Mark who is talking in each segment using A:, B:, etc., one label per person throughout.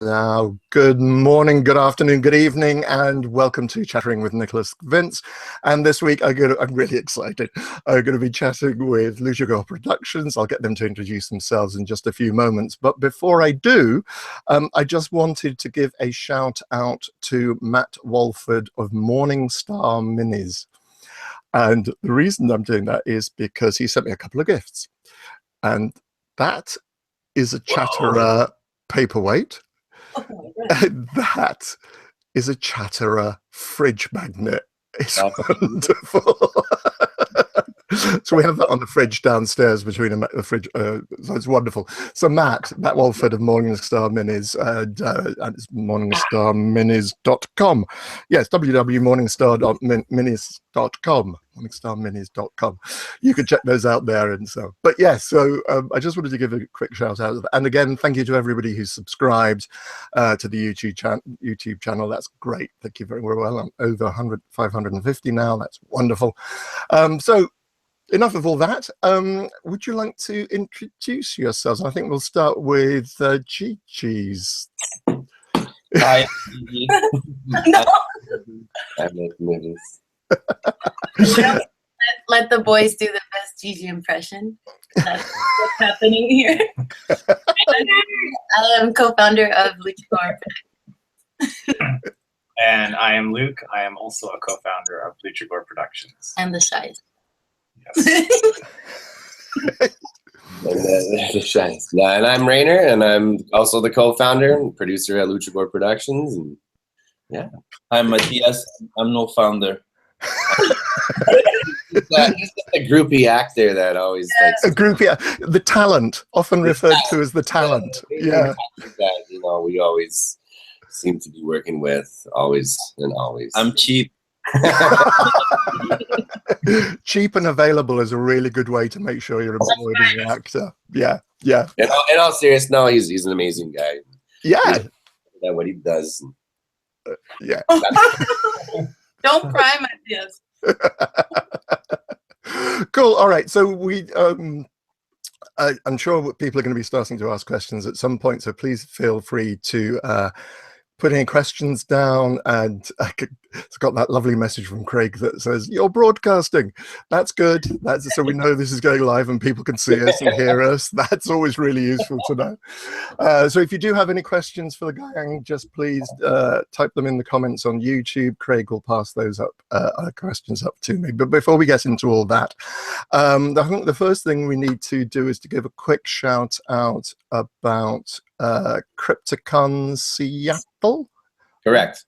A: Now, good morning, good afternoon, good evening, and welcome to Chattering with Nicholas Vince. And this week, I'm really excited. I'm going to be chatting with Luchagore Productions. I'll get them to introduce themselves in just a few moments. But before I do, I just wanted to give a shout out to Matt Walford of Morningstar Minis. And the reason I'm doing that is because he sent me a couple of gifts. And that is a Chatterer paperweight.
B: Oh,
A: and that is a Chatterer fridge magnet. It's wonderful. So we have that on the fridge downstairs between the fridge. So it's wonderful. So Matt Walford of Morningstar Minis, and it's morningstarminis.com. Yes, www.morningstar.minis.com. morningstarminis.com. You can check those out there. And so, but yes, so I just wanted to give a quick shout out. And again, thank you to everybody who's subscribed to the YouTube channel. That's great. Thank you very well. I'm over 550 now. That's wonderful. So enough of all that. Would you like to introduce yourselves? I think we'll start with Gigi's.
C: Hi, Gigi.
B: No.
C: I make movies.
B: Let the boys do the best Gigi impression. That's what's happening here. I am co-founder of Luchagore Productions.
D: And I am Luke. I am also a co-founder of Luchagore Productions.
B: And the Shies.
D: Yes.
C: And I'm Raynor, and I'm also the co-founder and producer at Luchagore Productions. And yeah,
E: I'm Mathias. I'm no founder.
C: he's a groupie actor that always likes
A: a groupie, the talent, often referred to as the talent. Yeah,
C: that we always seem to be working with, always and always.
E: I'm cheap.
A: Cheap and available is a really good way to make sure you're employed as an actor. Yeah.
C: In all seriousness, no, he's an amazing guy.
A: Yeah.
C: What he does.
A: Yeah.
B: Don't cry, Mathias.
A: Cool. All right. So I'm sure people are going to be starting to ask questions at some point. So please feel free to put any questions down. And it's got that lovely message from Craig that says, "You're broadcasting." That's good. So we know this is going live and people can see us and hear us. That's always really useful to know. So if you do have any questions for the gang, just please type them in the comments on YouTube. Craig will pass those questions up to me. But before we get into all that, I think the first thing we need to do is to give a quick shout out about CryptCon Seattle.
C: Correct.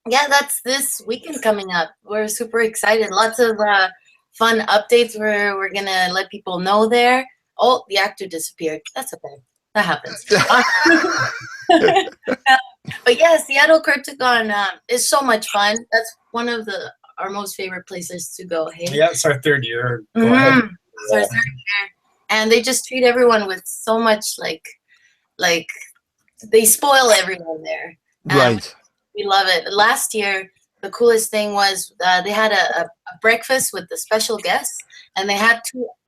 B: Yeah, that's this weekend coming up. We're super excited. Lots of fun updates where we're going to let people know there. Oh, the actor disappeared. That's okay. That happens. But yeah, Seattle CryptCon is so much fun. That's one of our most favorite places to go. Hey?
D: Yeah, it's our third year. Go ahead.
B: It's our third year. And they just treat everyone with so much like they spoil everyone there.
A: Right.
B: We love it. Last year, the coolest thing was they had a breakfast with the special guests, and they had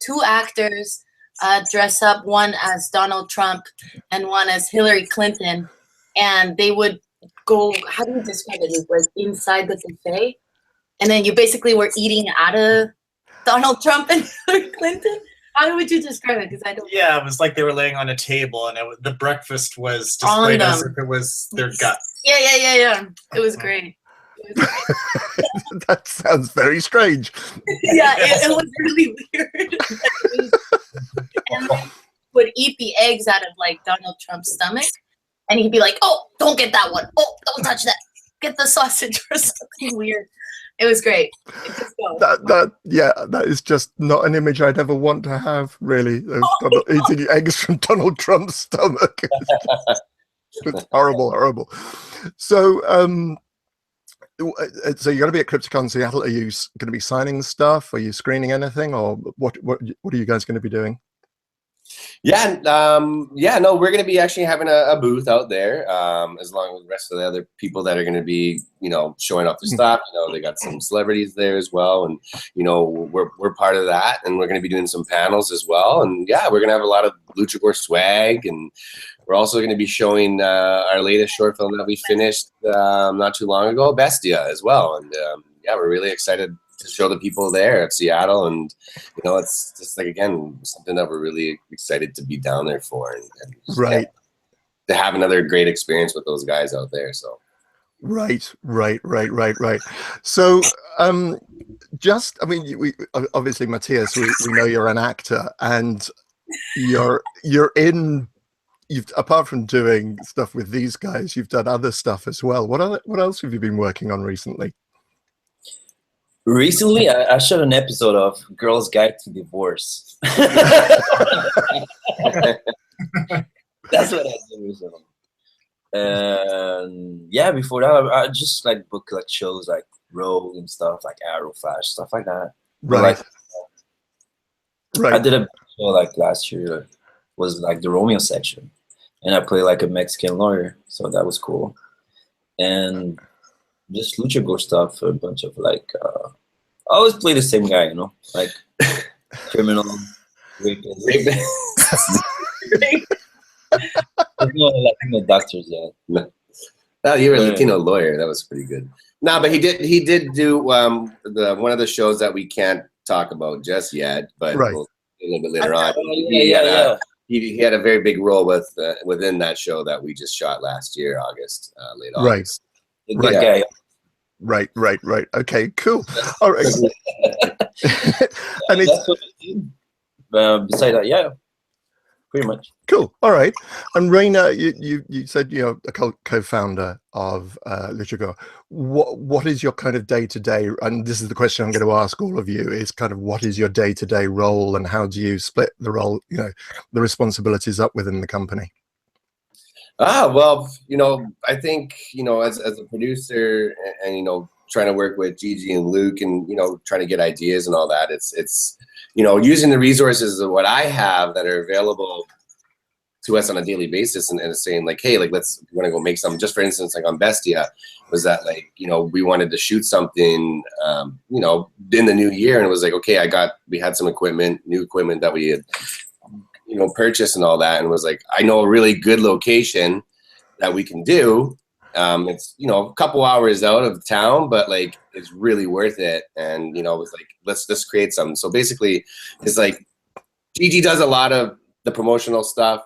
B: two actors dress up, one as Donald Trump and one as Hillary Clinton, and they would go, how do you describe it? It was inside the buffet, and then you basically were eating out of Donald Trump and Hillary Clinton. How would you describe it? Because I don't.
D: Yeah, it was like they were laying on a table, and the breakfast was displayed as if it was their gut.
B: Yeah. It was great.
A: That sounds very strange.
B: Yeah, it was really weird. And they would eat the eggs out of like Donald Trump's stomach, and he'd be like, "Oh, don't get that one. Oh, don't touch that. Get the sausage," or something weird. It was great.
A: That is just not an image I'd ever want to have, really. Eating eggs from Donald Trump's stomach. It's horrible. So, you're going to be at CryptCon Seattle. Are you going to be signing stuff? Are you screening anything, or what are you guys going to be doing?
C: Yeah, no, we're going to be actually having a booth out there, as long as the rest of the other people that are going to be, showing off their stuff. They got some celebrities there as well, and we're part of that, and we're going to be doing some panels as well, and yeah, we're going to have a lot of Luchagore swag, and we're also going to be showing our latest short film that we finished not too long ago, Bestia, as well, and yeah, we're really excited to show the people there at Seattle, and it's just like, again, something that we're really excited to be down there for, and
A: right,
C: to have another great experience with those guys out there. So
A: right. So just, I mean, we obviously, Mathias, we know you're an actor, and you've, apart from doing stuff with these guys, you've done other stuff as well. What else have you been working on recently?
E: Recently, I shot an episode of Girl's Guide to Divorce. That's what I did recently. And yeah, before that, I just like book like shows like Rogue and stuff, like Arrow, Flash, stuff like that.
A: Right.
E: I did a show like last year, was like the Romeo section, and I played like a Mexican lawyer, so that was cool. And just Luchagore stuff, a bunch of like I always play the same guy, like criminal, rapist. No Latino doctors yet.
C: No, you were a Latino lawyer. That was pretty good. No, but he did do one of the shows that we can't talk about just yet, but we'll a little bit later on. He had a very big role within that show that we just shot last year, late August.
E: Right.
A: Right. Okay, cool. All right. And
E: that's what I did. Besides that, yeah, pretty much.
A: Cool. All right. And Raynor, you said you're a co-founder of Luchagore. What is your kind of day-to-day? And this is the question I'm going to ask all of you: is kind of what is your day-to-day role, and how do you split the role? The responsibilities up within the company.
C: Well, I think, as a producer and, trying to work with Gigi and Luke and, trying to get ideas and all that, it's using the resources of what I have that are available to us on a daily basis, and saying like, hey, like, we want to go make something. Just for instance, like on Bestia, was that like, we wanted to shoot something, in the new year, and it was like, okay, we had some new equipment that we had purchase and all that, and was like, I know a really good location that we can do. It's a couple hours out of town, but like it's really worth it. And it was like, let's create something. So basically, it's like Gigi does a lot of the promotional stuff.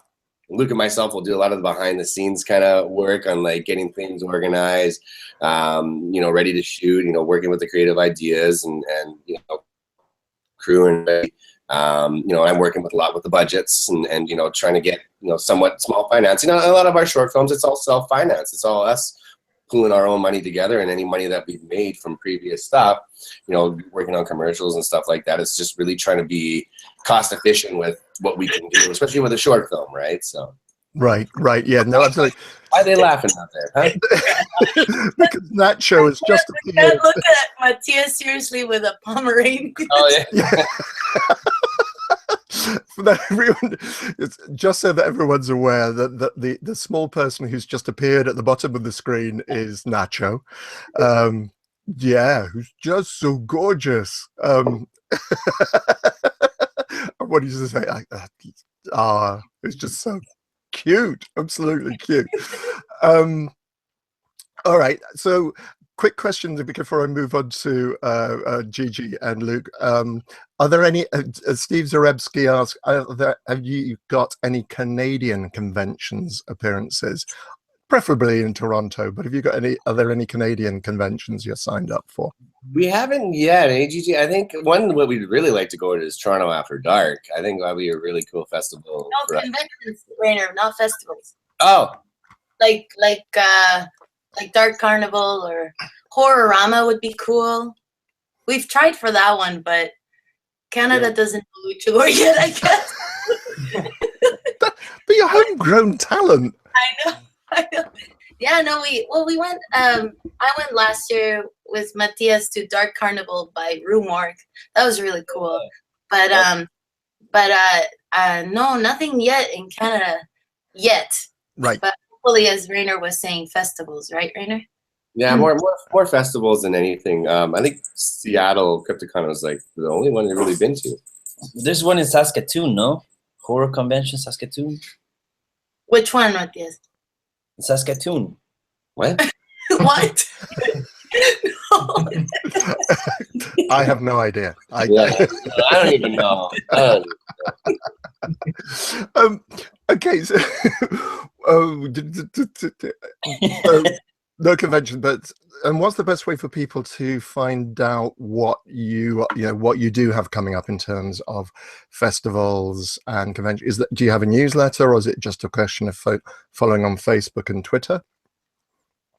C: Luke and myself will do a lot of the behind the scenes kind of work on like getting things organized, ready to shoot. Working with the creative ideas and crew and. I'm working with a lot with the budgets and trying to get, somewhat small financing. A lot of our short films, it's all self-financed. It's all us pooling our own money together, and any money that we've made from previous stuff, working on commercials and stuff like that. It's just really trying to be cost efficient with what we can do, especially with a short film, right? So. Right.
A: Yeah, no, absolutely.
C: Why are they laughing out there? Huh?
A: Because that show is just
B: I can't look at Mathias seriously with a Pomeranian.
C: Oh, yeah.
A: For that, it's just so that everyone's aware that the small person who's just appeared at the bottom of the screen is Nacho. Who's just so gorgeous. What did you say? It's just so cute, absolutely cute. All right, so quick question before I move on to Gigi and Luke. Are there any, Steve Zarebski asked, have you got any Canadian conventions appearances, preferably in Toronto, but have you got are there any Canadian conventions you're signed up for?
C: We haven't yet, Gigi. I think what we'd really like to go to is Toronto After Dark. I think that'd be a really cool festival.
B: No, conventions, Raynor, not festivals.
C: Oh.
B: Like Dark Carnival or Horrorama would be cool. We've tried for that one, but Canada doesn't know Luchagore yet, I guess.
A: But you're homegrown talent.
B: I know. Yeah, no, we went. I went last year with Mathias to Dark Carnival by Rue Morgue. That was really cool. But But no, nothing yet in Canada yet.
A: Right.
B: But hopefully, as Raynor was saying, festivals, right, Raynor?
C: Yeah, more festivals than anything. I think Seattle CryptoCon was like the only one I've really been to.
E: There's one in Saskatoon, no? Horror convention, Saskatoon.
B: Which one, Mathias?
E: Saskatoon.
C: What?
B: What? No.
A: I have no idea.
C: I don't even know.
A: Okay, so no convention, but what's the best way for people to find out what what you do have coming up in terms of festivals and conventions? Do you have a newsletter, or is it just a question of following on Facebook and Twitter?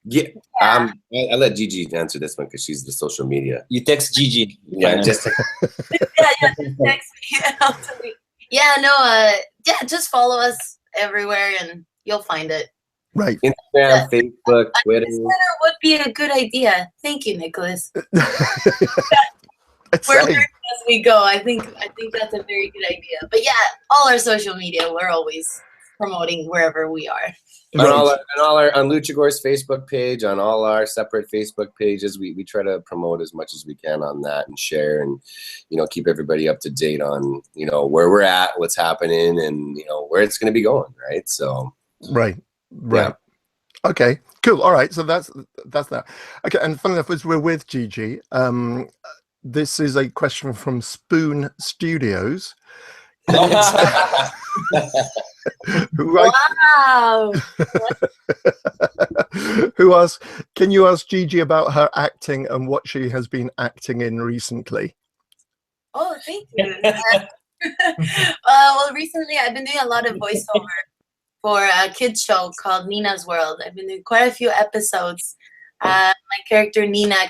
C: Yeah, I let Gigi answer this one because she's the social media.
E: You text Gigi.
C: Yeah, just
B: just text me. Just follow us everywhere and you'll find it.
A: Right.
C: Instagram, Facebook, Twitter.
B: Newsletter would be a good idea. Thank you, Nicholas. We're learning as we go. I think that's a very good idea. But yeah, all our social media, we're always promoting wherever we are.
C: On Luchagore's Facebook page, on all our separate Facebook pages, we try to promote as much as we can on that and share and keep everybody up to date on where we're at, what's happening, and where it's going to be going. Right. So.
A: Right. Yeah. Okay. Cool. All right. So that's that. Okay. And funny enough, as we're with Gigi, this is a question from Spoon Studios.
B: Wow.
A: Who asked, can you ask Gigi about her acting and what she has been acting in recently?
B: Oh, thank you. Well, recently I've been doing a lot of voiceover for a kids show called Nina's World. I've been doing quite a few episodes. My character my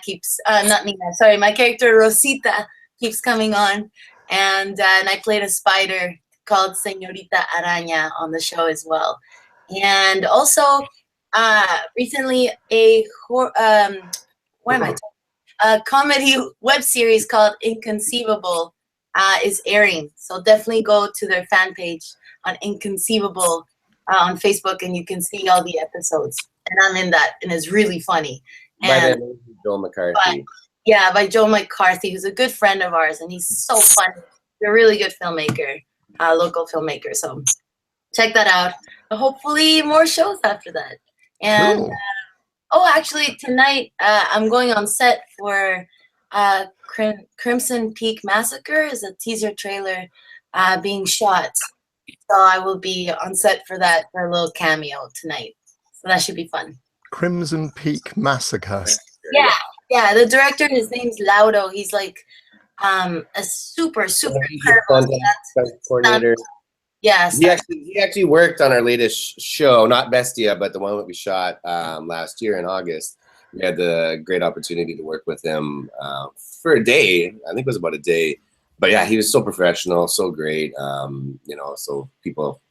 B: character Rosita keeps coming on, and I played a spider called Señorita Araña on the show as well. And also, recently a comedy web series called Inconceivable is airing. So definitely go to their fan page on Inconceivable on Facebook, and you can see all the episodes. And I'm in that, and it's really funny. And
C: by Joe McCarthy.
B: By Joe McCarthy, who's a good friend of ours, and he's so funny. He's a really good filmmaker, local filmmaker. So check that out. Hopefully more shows after that. And
A: cool.
B: Actually tonight I'm going on set for Crimson Peak Massacre is a teaser trailer being shot. So I will be on set for that for a little cameo tonight. So that should be fun.
A: Crimson Peak Massacre.
B: Yeah. The director, his name's Laudo. He's like a super incredible
C: coordinator.
B: Yes.
C: He actually worked on our latest show, not Bestia, but the one that we shot last year in August. We had the great opportunity to work with him for a day. I think it was about a day. But yeah, he was so professional, so great. So people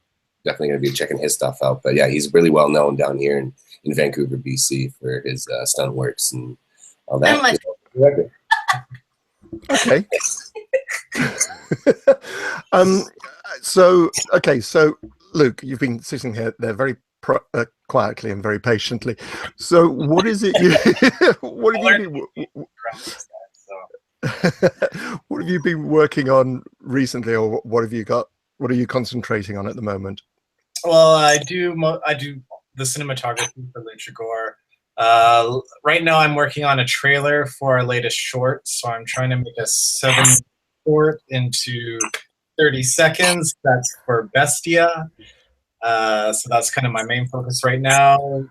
C: definitely going to be checking his stuff out. But yeah, he's really well known down here in Vancouver, BC for his stunt works and all that.
A: Okay. So Luke, you've been sitting here there very quietly and very patiently. So what is it what have you been working on recently, or what are you concentrating on at the moment?
D: Well, I do the cinematography for Luchagore. Right now I'm working on a trailer for our latest short, so I'm trying to make a 7 short into 30 seconds. That's for Bestia. So that's kind of my main focus right now.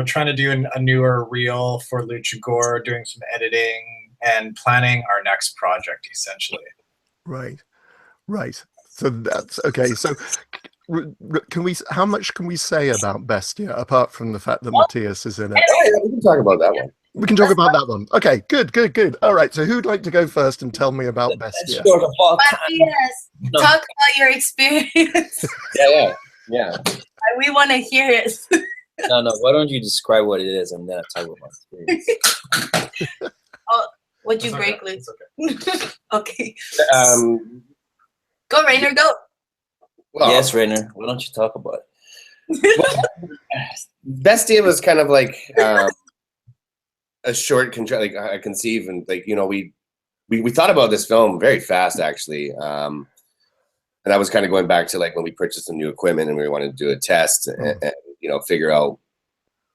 D: Trying to do a newer reel for Luchagore, doing some editing and planning our next project, essentially. Right.
A: So that's okay. So how much can we say about Bestia apart from the fact that Mathias is in it?
C: We can talk about that one.
A: We can talk about that one. Okay, good. All right, so who'd like to go first and tell me about Bestia?
B: Mathias, talk about your experience.
C: Yeah.
B: We want to hear it.
E: No, why don't you describe what it is and then I'll talk about my experience.
B: What'd you break, Luke? Okay. Go, Raynor, go.
C: Well,
E: yes, Raynor. Why don't you talk about it?
C: Bestia was kind of like a short like I conceive, and like, you know, we thought about this film very fast, actually. And that was kind of going back to like when we purchased some new equipment and we wanted to do a test and you know, figure out,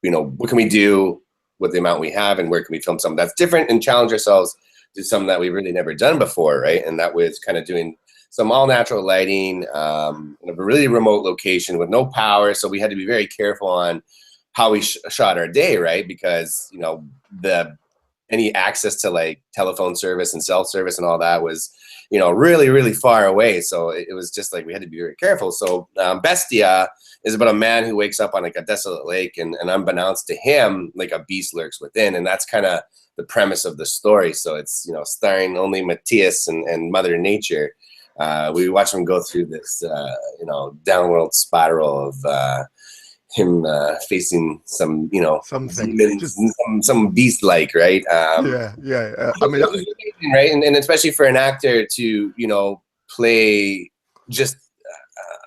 C: you know, what can we do with the amount we have and where can we film something that's different and challenge ourselves to something that we've really never done before, right? And that was kind of doing some all natural lighting in a really remote location with no power. So we had to be very careful on how we shot our day, right? Because, you know, any access to like telephone service and cell service and all that was, you know, really, really far away. So it was just like we had to be very careful. So Bestia is about a man who wakes up on like a desolate lake, and unbeknownst to him, like a beast lurks within. And that's kind of the premise of the story. So it's, you know, starring only Mathias and Mother Nature. We watch him go through this, you know, downward spiral of him facing some, you know,
A: something,
C: demons, some beast-like, right?
A: I mean,
C: right, and especially for an actor to, you know, play just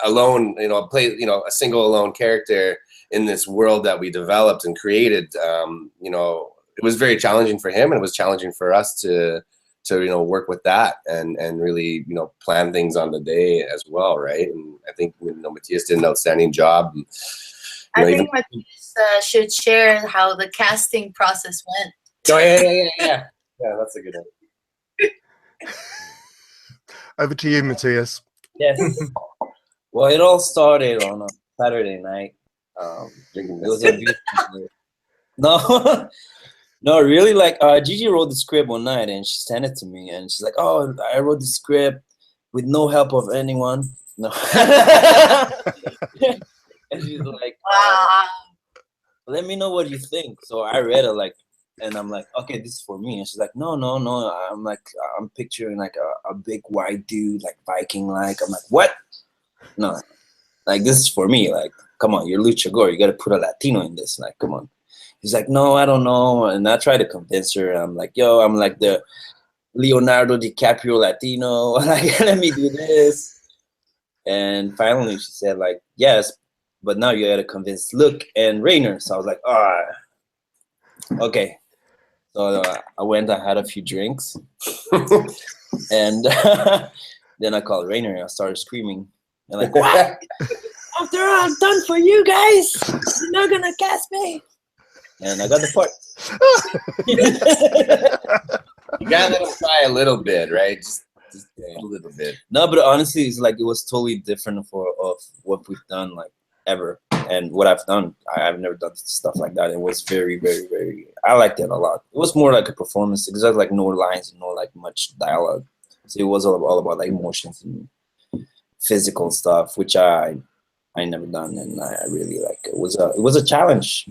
C: alone, you know, play, you know, a single alone character in this world that we developed and created. You know, it was very challenging for him, and it was challenging for us to you know, work with that and really, you know, plan things on the day as well, right? And I think, you know, Mathias did an outstanding job. And,
B: I think Mathias should share how the casting process went.
C: Oh, yeah, that's a good one.
A: Over to you, Mathias.
E: Yes. Well, it all started on a Saturday night. It was a beautiful No, no, really, like Gigi wrote the script one night and she sent it to me and she's like, "Oh, I wrote the script with no help of anyone." No. And she's like, "Let me know what you think." So I read it, like, and I'm like, "Okay, this is for me." And she's like, "No, no, no." I'm like, I'm picturing like a big white dude, like Viking, like. I'm like, "What? No, like this is for me. Like, come on, you're Luchagore. You got to put a Latino in this. Like, come on." He's like, "No, I don't know." And I try to convince her. I'm like, "Yo, I'm like the Leonardo DiCaprio Latino. Like, let me do this." And finally, she said, like, "Yes, but now you gotta convince Luke and Raynor." So I was like, okay. So I went. I had a few drinks, and then I called Raynor and I started screaming. And like, "What? After I'm done for you guys, you're not gonna cast me?" And I got the part.
C: You gotta let them try a little bit, right? Just a little bit.
E: No, but honestly, it's like it was totally different of what we've done, like, ever. And what I've done, I've never done stuff like that. It was very, very, very. I liked it a lot. It was more like a performance because I had like no lines and no like much dialogue. So it was all about like emotions and physical stuff, which I never done, and I really like. It was a challenge.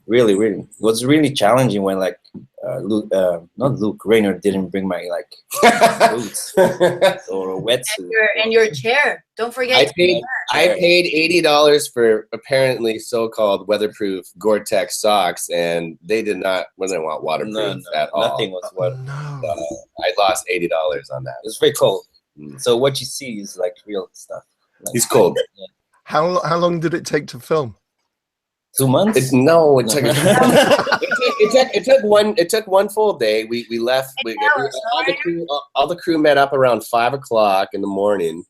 E: Really, really. It was really challenging when like not Luke, Raynor didn't bring my like boots or a wetsuit.
B: And your chair. Don't forget.
C: I paid $80 for apparently so-called weatherproof Gore-Tex socks, and they didn't want waterproof at all.
E: Nothing was what.
C: I lost $80 on that.
E: It was very cold. So what you see is like real stuff. Like,
C: he's cold.
E: Yeah.
A: How long did it take to film?
E: 2 months?
C: It took one full day. We left. All the crew met up around 5 o'clock in the morning,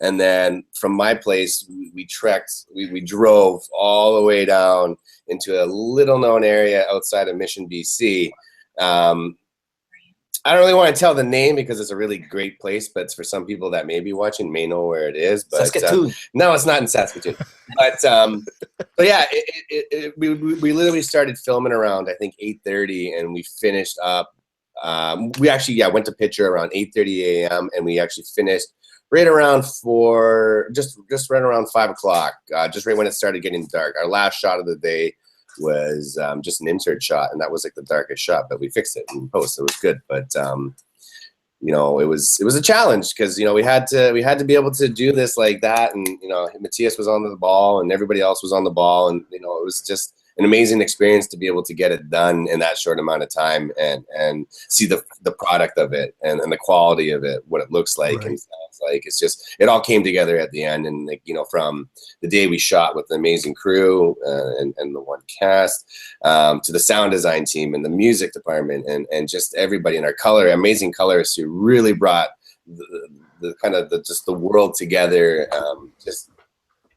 C: and then from my place we trekked. We drove all the way down into a little known area outside of Mission, BC. I don't really want to tell the name because it's a really great place, but for some people that may be watching may know where it is. But
E: Saskatoon.
C: No, it's not in Saskatoon. But yeah, we literally started filming around I think 8:30, and we finished up. We actually went to picture around 8:30 a.m. and we actually finished right around just right around 5 o'clock. Just right when it started getting dark. Our last shot of the day was just an insert shot, and that was like the darkest shot, but we fixed it in post. It was good, but you know, it was a challenge because, you know, we had to be able to do this like that, and you know, Mathias was on the ball and everybody else was on the ball, and you know, it was just an amazing experience to be able to get it done in that short amount of time and see the product of it and the quality of it, what it looks like and sounds like. It's just, it all came together at the end. And, like, you know, from the day we shot with the amazing crew and the one cast, to the sound design team and the music department and just everybody in our amazing colorists who really brought the kind of just the world together. Just,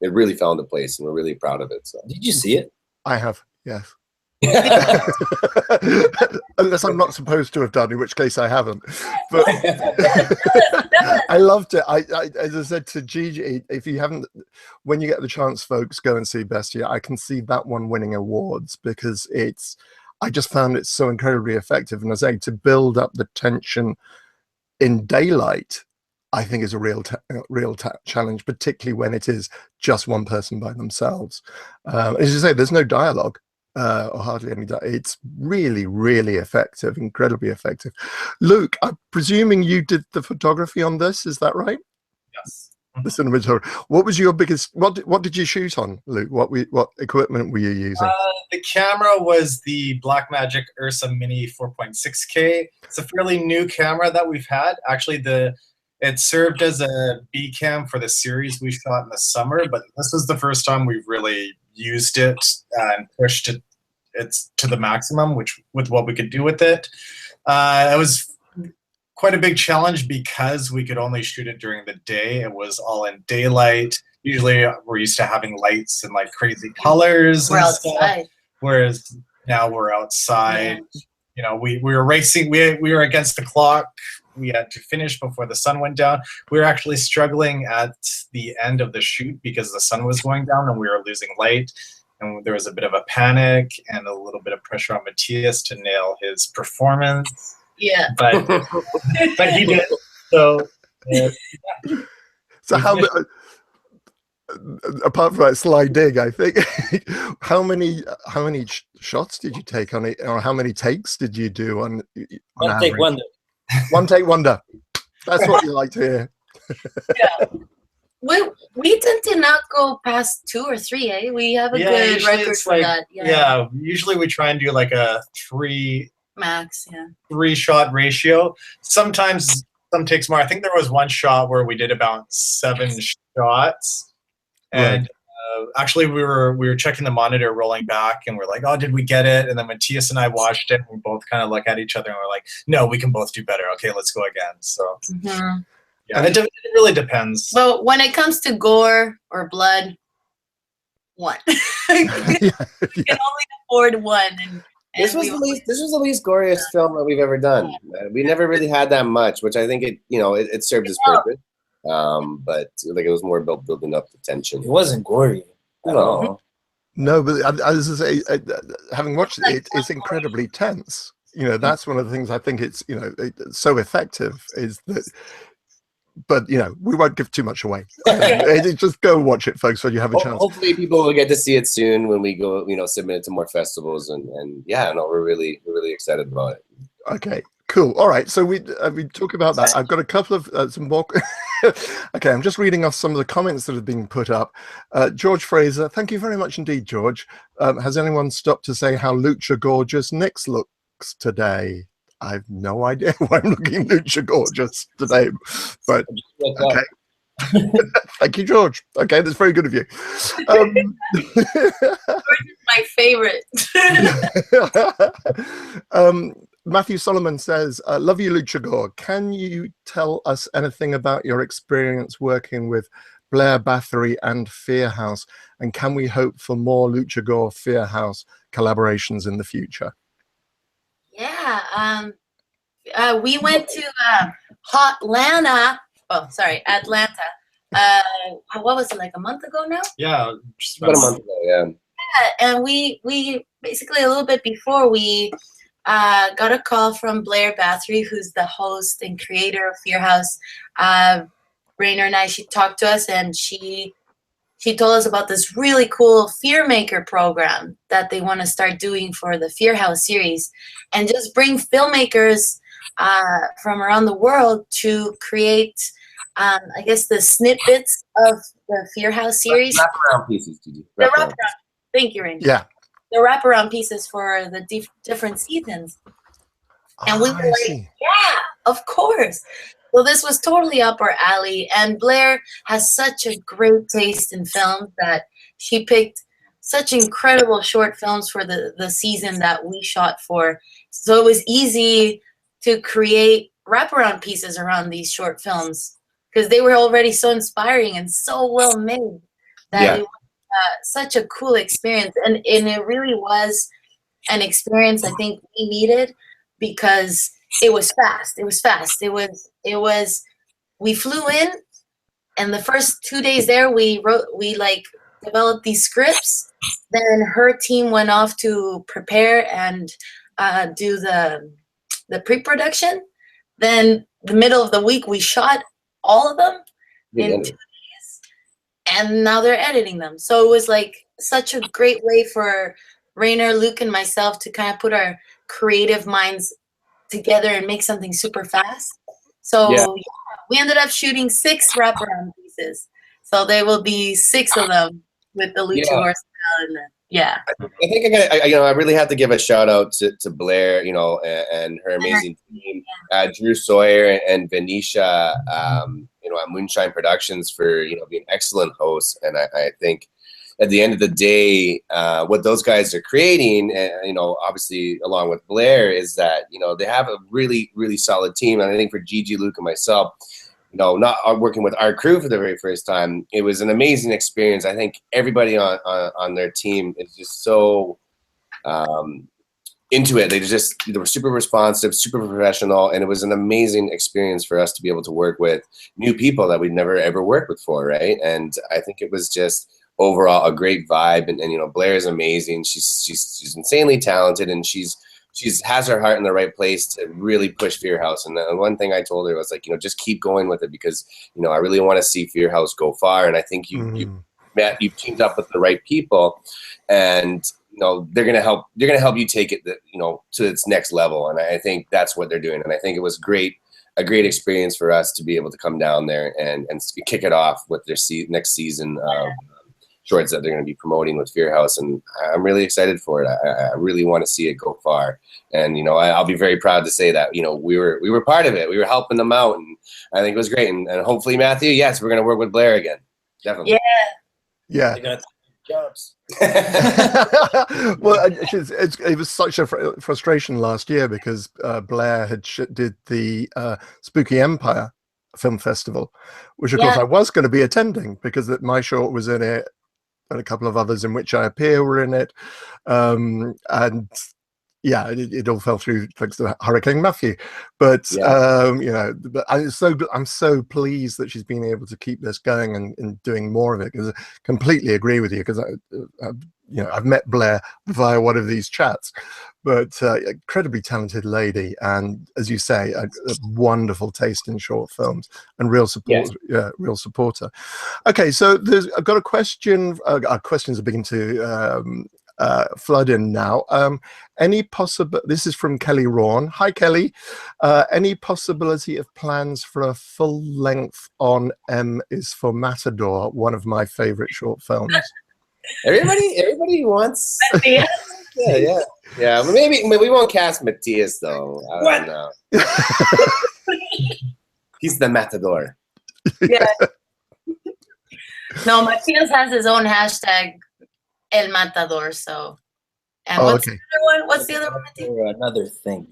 C: it really fell into place, and we're really proud of it. So,
E: did you see it?
A: I have, yes. Unless I'm not supposed to have done, in which case I haven't. But I loved it. I as I said to Gigi, if you haven't, when you get the chance, folks, go and see Bestia. I can see that one winning awards because I just found it so incredibly effective. And I say, to build up the tension in daylight, I think is a real challenge, particularly when it is just one person by themselves. As you say, there's no dialogue or hardly any dialogue. It's really, really effective, incredibly effective. Luke, I'm presuming you did the photography on this, is that right?
D: Yes.
A: The cinematography. What was your biggest, what did you shoot on, Luke? What equipment were you using?
D: The camera was the Blackmagic Ursa Mini 4.6K. It's a fairly new camera that we've had. Actually, it served as a B cam for the series we shot in the summer, but this was the first time we've really used it and pushed it to the maximum, with what we could do with it. It was quite a big challenge because we could only shoot it during the day. It was all in daylight. Usually we're used to having lights and like crazy colors.
B: We're outside.
D: Whereas now we're outside. Yeah. You know, we were racing. We were against the clock. We had to finish before the sun went down. We were actually struggling at the end of the shoot because the sun was going down and we were losing light. And there was a bit of a panic and a little bit of pressure on Mathias to nail his performance.
B: Yeah.
D: But he did. So, yeah.
A: So how apart from that sly dig, I think, how many shots did you take on it, or how many takes did you do on
E: one take wonder?
A: One take wonder. That's what you like to hear.
B: Yeah. We tend to not go past 2 or 3, eh? We have a good record for that.
D: Yeah, usually we try and do like a 3
B: max,
D: 3-shot ratio. Sometimes some takes more. I think there was one shot where we did about 7 shots, and actually we were checking the monitor rolling back, and we're like, oh, did we get it? And then Mathias and I watched it, and we both kind of look at each other, and we're like, no, we can both do better. Okay, let's go again. So.
B: Mm-hmm.
D: Yeah, it really depends.
B: But when it comes to gore or blood, 1. We can only afford 1. And
C: this was the least goriest film that we've ever done. We never really had that much, which I think it served its purpose. But like it was more about building up the tension.
E: It wasn't gory.
C: No.
A: No, but as I say, having watched it, it's incredibly tense. You know, that's one of the things I think it's it's so effective is that. But we won't give too much away. Just go watch it, folks, when you have a chance.
C: Hopefully, people will get to see it soon when we go, submit it to more festivals, and yeah, no, we're really excited about it.
A: Okay, cool. All right, so we talk about that. I've got a couple of some more. Okay, I'm just reading off some of the comments that have been put up. George Fraser, thank you very much indeed, George. Has anyone stopped to say how Luchagore Nick's looks today? I have no idea why I'm looking Luchagore today, but okay. Thank you, George. Okay, that's very good of you.
B: George is my favorite.
A: Matthew Solomon says, love you, Luchagore. Can you tell us anything about your experience working with Blair Bathory and Fearhouse? And can we hope for more Luchagore Fearhouse collaborations in the future?
B: Yeah, we went to Atlanta. What was it, like a month ago now?
D: Yeah, just
C: about a month ago. Yeah.
B: Yeah, and we basically a little bit before we got a call from Blair Bathory, who's the host and creator of Fearhouse. Raynor and I, she talked to us, and she told us about this really cool Fear Maker program that they want to start doing for the Fearhouse series, and just bring filmmakers from around the world to create, I guess, the snippets of the Fearhouse series.
C: Wraparound pieces, Gigi.
B: The wraparound. Thank you, Raynor.
A: Yeah.
B: the wraparound pieces for the different seasons. And we were like, yeah, of course. So this was totally up our alley. And Blair has such a great taste in films that she picked such incredible short films for the season that we shot for. So it was easy to create wraparound pieces around these short films because they were already so inspiring and so well made that it was such a cool experience. And it really was an experience I think we needed because it was fast. It was fast. We flew in, and the first 2 days there we developed these scripts. Then her team went off to prepare and do the pre-production. Then the middle of the week we shot all of them in 2 days, and now they're editing them. So it was like such a great way for Raynor, Luke, and myself to kind of put our creative minds together and make something super fast. So we ended up shooting 6 wraparound pieces. So there will be 6 of them with the Luchagore style. And
C: I think I really have to give a shout out to Blair, and her amazing team, Drew Sawyer and Venetia, at Moonshine Productions for being excellent hosts. And I think at the end of the day, what those guys are creating, obviously along with Blair, is that they have a really, really solid team. And I think for Gigi, Luke, and myself, not working with our crew for the very first time, it was an amazing experience. I think everybody on their team is just so into it. They were super responsive, super professional, and it was an amazing experience for us to be able to work with new people that we'd never ever worked with before, right? And I think it was just overall a great vibe. And Blair is amazing. She's insanely talented, and she's has her heart in the right place to really push Fear House. And the one thing I told her was like, just keep going with it because, I really want to see Fear House go far. And I think you've teamed up with the right people, and, they're going to help you take it, to its next level. And I think that's what they're doing. And I think it was a great experience for us to be able to come down there and kick it off with their next season of shorts that they're going to be promoting with Fear House, and I'm really excited for it. I really want to see it go far, and I'll be very proud to say that we were part of it. We were helping them out, and I think it was great. And hopefully, Matthew, yes, we're going to work with Blair again, definitely.
E: Yeah. They got jobs.
A: Well, it was such a frustration last year because Blair did the Spooky Empire Film Festival, which of course I was going to be attending because my short was in it. And a couple of others in which I appear were in it, and it all fell through thanks to Hurricane Matthew. But but I'm so pleased that she's been able to keep this going and doing more of it, because I completely agree with you, because I've met Blair via one of these chats, but incredibly talented lady, and as you say, a wonderful taste in short films and real support, real supporter. Okay, so I've got a question. Our questions are beginning to flood in now. This is from Kelly Rawn. Hi, Kelly. Any possibility of plans for a full length on M is for Matador, one of my favorite short films?
C: Everybody wants. Yeah. Well, maybe we won't cast Mathias though. I don't know. He's the Matador.
B: Yeah. No, Mathias has his own hashtag, El Matador. So, and what's the other one? What's the other one?
E: Another thing.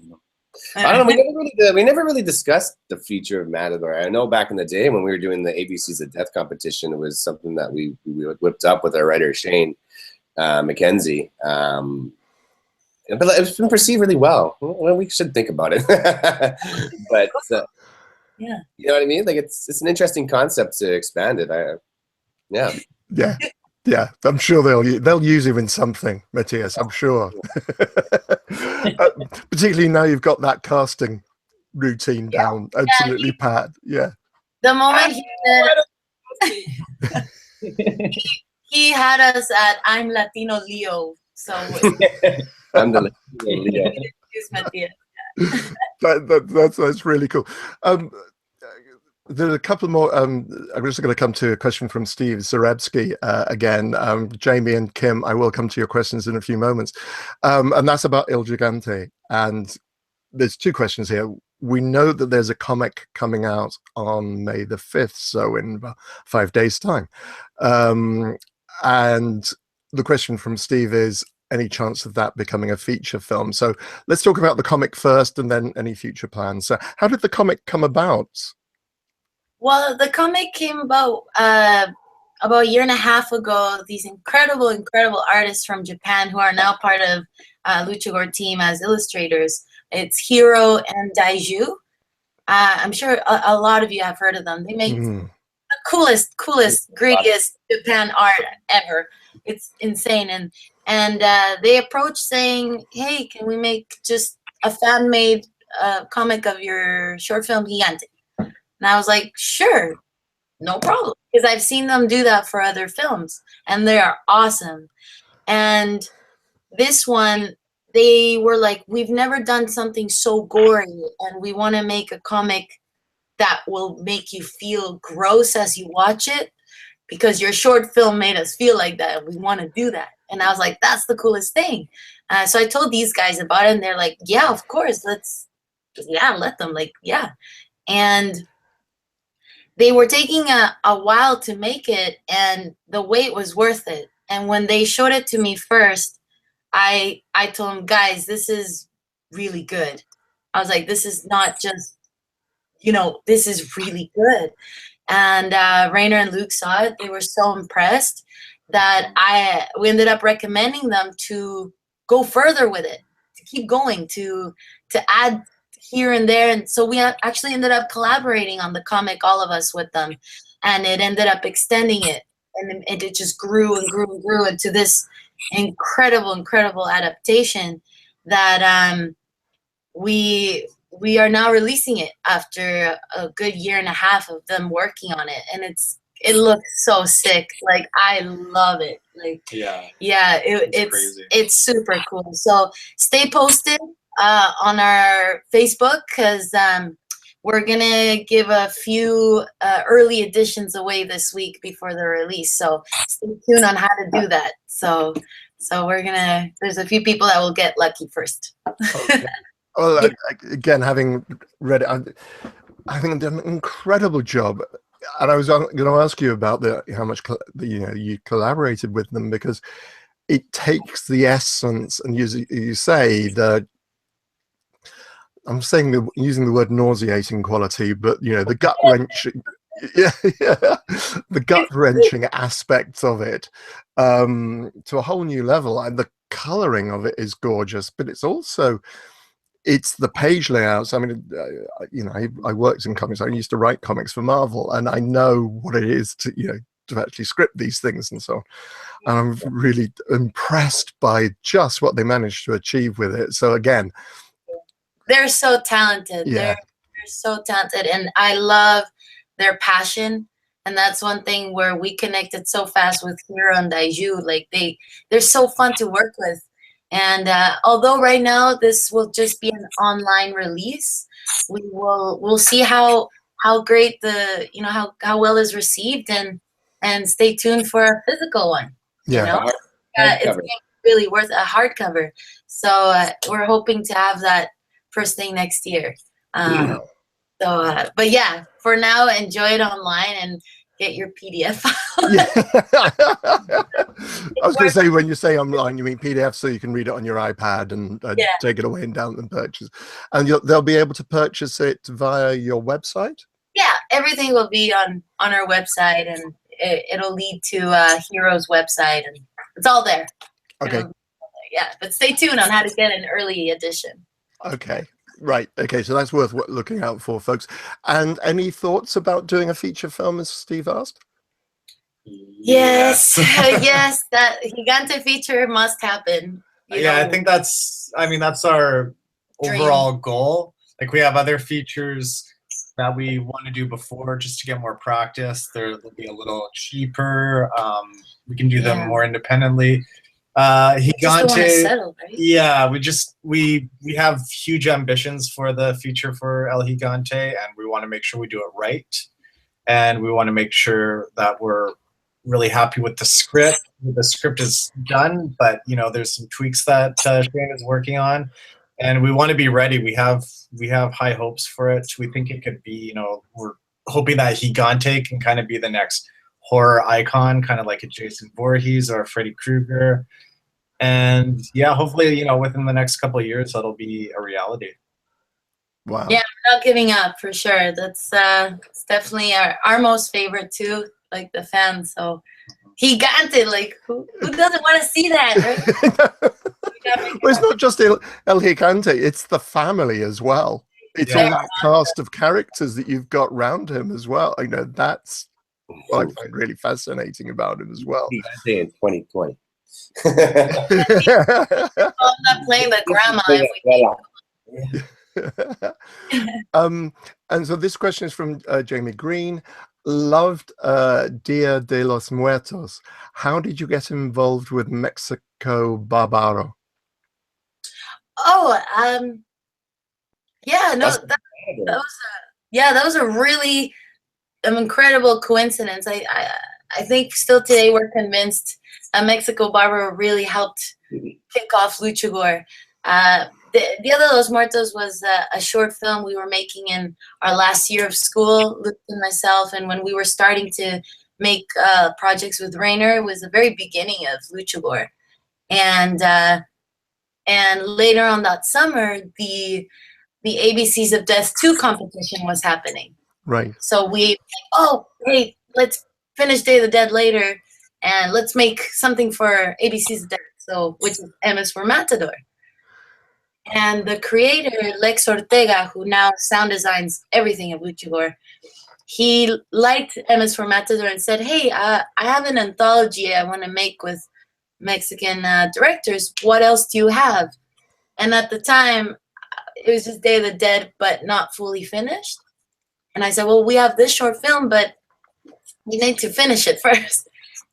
C: I don't know. We never really discussed the future of Matador. I know back in the day when we were doing the ABCs of Death competition, it was something that we whipped up with our writer Shane McKenzie. But it's been perceived really well. Well, we should think about it. But you know what I mean? Like it's an interesting concept to expand it.
A: Yeah, I'm sure they'll use him in something, Mathias. I'm sure. Particularly now you've got that casting routine down, absolutely pat. Yeah.
B: The moment he had us at I'm Latino Leo, so
C: I'm the Latino Leo.
B: Mathias.
A: That's really cool. There's a couple more. I'm just going to come to a question from Steve Zarebsky again. Jamie and Kim, I will come to your questions in a few moments. And that's about Il Gigante. And there's two questions here. We know that there's a comic coming out on May the 5th, so in 5 days' time. And the question from Steve is, any chance of that becoming a feature film? So let's talk about the comic first and then any future plans. So how did the comic come about?
B: Well, the comic came about a year and a half ago. These incredible artists from Japan who are now part of Luchagore team as illustrators. It's Hiro and Daiju. I'm sure a lot of you have heard of them. They make the coolest, grittiest Japan art ever. It's insane. And they approached saying, hey, can we make just a fan-made comic of your short film Gigante? And I was like, sure, no problem. Because I've seen them do that for other films, and they are awesome. And this one, they were like, we've never done something so gory, and we want to make a comic that will make you feel gross as you watch it, because your short film made us feel like that, and we want to do that. And I was like, that's the coolest thing. So I told these guys about it, and they're like, yeah, of course, let them, yeah. And they were taking a while to make it, and the wait was worth it. And when they showed it to me first, I told them, guys, this is really good. I was like, this is not just, this is really good. And Raynor and Luke saw it. They were so impressed that we ended up recommending them to go further with it, to keep going, to add here and there. And so we actually ended up collaborating on the comic, all of us with them, and it ended up extending it, and it just grew and grew and grew into this incredible adaptation that we are now releasing it after a good year and a half of them working on it, and it looks so sick. Like, I love it. Like, yeah, it's super cool. So stay posted on our Facebook, because we're gonna give a few early editions away this week before the release. So stay tuned on how to do that. So there's a few people that will get lucky first.
A: Okay. Well, again, having read it, I think they've done an incredible job. And I was going to ask you about how much you collaborated with them, because it takes the essence, and you say that, I'm using the word nauseating quality, but the gut wrenching, the gut wrenching aspects of it to a whole new level. And the coloring of it is gorgeous, but it's the page layouts. I mean, I worked in comics. I used to write comics for Marvel, and I know what it is to actually script these things and so on. And I'm really impressed by just what they managed to achieve with it. So again,
B: they're so talented.
A: Yeah.
B: They're so talented, and I love their passion. And that's one thing where we connected so fast with Hiro and Daiju. Like, they're so fun to work with. And although right now this will just be an online release, we'll see how great how well is received, and stay tuned for a physical one.
A: Yeah.
B: It's really worth a hardcover. So we're hoping to have that first thing next year. But yeah, for now, enjoy it online and get your PDF file.
A: Yeah. I was going to say, when you say online, you mean PDF, so you can read it on your iPad and take it away and down and purchase. And they'll be able to purchase it via your website?
B: Yeah, everything will be on our website, and it'll lead to Hiro's website, and it's all there.
A: Okay.
B: Yeah, but stay tuned on how to get an early edition.
A: Okay. Right. Okay. So that's worth looking out for, folks. And any thoughts about doing a feature film, as Steve asked?
B: Yes. Yes. That Gigante feature must happen.
D: I think that's our overall goal. Like, we have other features that we want to do before, just to get more practice. They'll be a little cheaper. We can do them more independently. Gigante,
B: settle, right?
D: Yeah, we have huge ambitions for the future for El Gigante, and we want to make sure we do it right. and we want to make sure that we're really happy with the script. The script is done, but you know, there's some tweaks that Shane is working on, and we want to be ready. We have high hopes for it. We think it could be, you know, we're hoping that Gigante can kind of be the next horror icon, kind of like a Jason Voorhees or a Freddy Krueger. And yeah, hopefully, you know, within the next couple of years, that'll be a reality.
A: Wow.
B: Yeah, we're not giving up for sure. That's it's definitely our most favorite too, like the fans. So Gigante, like who doesn't want to see that? Right?
A: Well, it's not just El Gigante, it's the family as well. It's all that cast of characters that you've got around him as well. You know, that's what I find really fascinating about him as well.
C: Gigante in 2020.
B: I'm not playing the grandma if
A: and so this question is from Jamie Green. Loved Dia De Los Muertos. How did you get involved with Mexico Barbaro?
B: Oh, yeah, no, that was a really incredible coincidence. I think still today we're convinced Mexico Barbaro really helped kick off Luchagore. Dia De Los Muertos was a short film we were making in our last year of school, Luke and myself, and when we were starting to make projects with Raynor, it was the very beginning of Luchagore. And later on that summer, the ABCs of Death 2 competition was happening.
A: Right.
B: So we, oh, hey, let's finish Day of the Dead later, and let's make something for ABCs of Death, so which is MS for Matador. And the creator, Lex Ortega, who now sound designs everything of Luchagore, he liked MS for Matador and said, hey, I have an anthology I want to make with Mexican directors. What else do you have? And at the time, it was just Day of the Dead, but not fully finished. And I said, well, we have this short film, but you need to finish it first.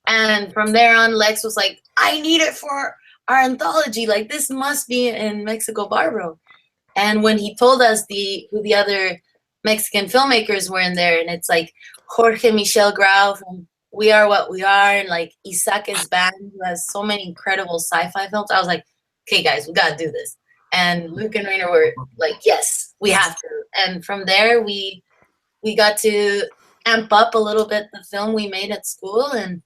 B: And from there on, Lex was like, I need it for our anthology. Like, this must be in Mexico Barbaro. And when he told us who the other Mexican filmmakers were in there, and it's like Jorge Michel Grau from We Are What We Are, and like Isaac Esban, who has so many incredible sci-fi films, I was like, okay, guys, we got to do this. And Luke and Raynor were like, yes, we have to. And from there, we got to amp up a little bit the film we made at school, and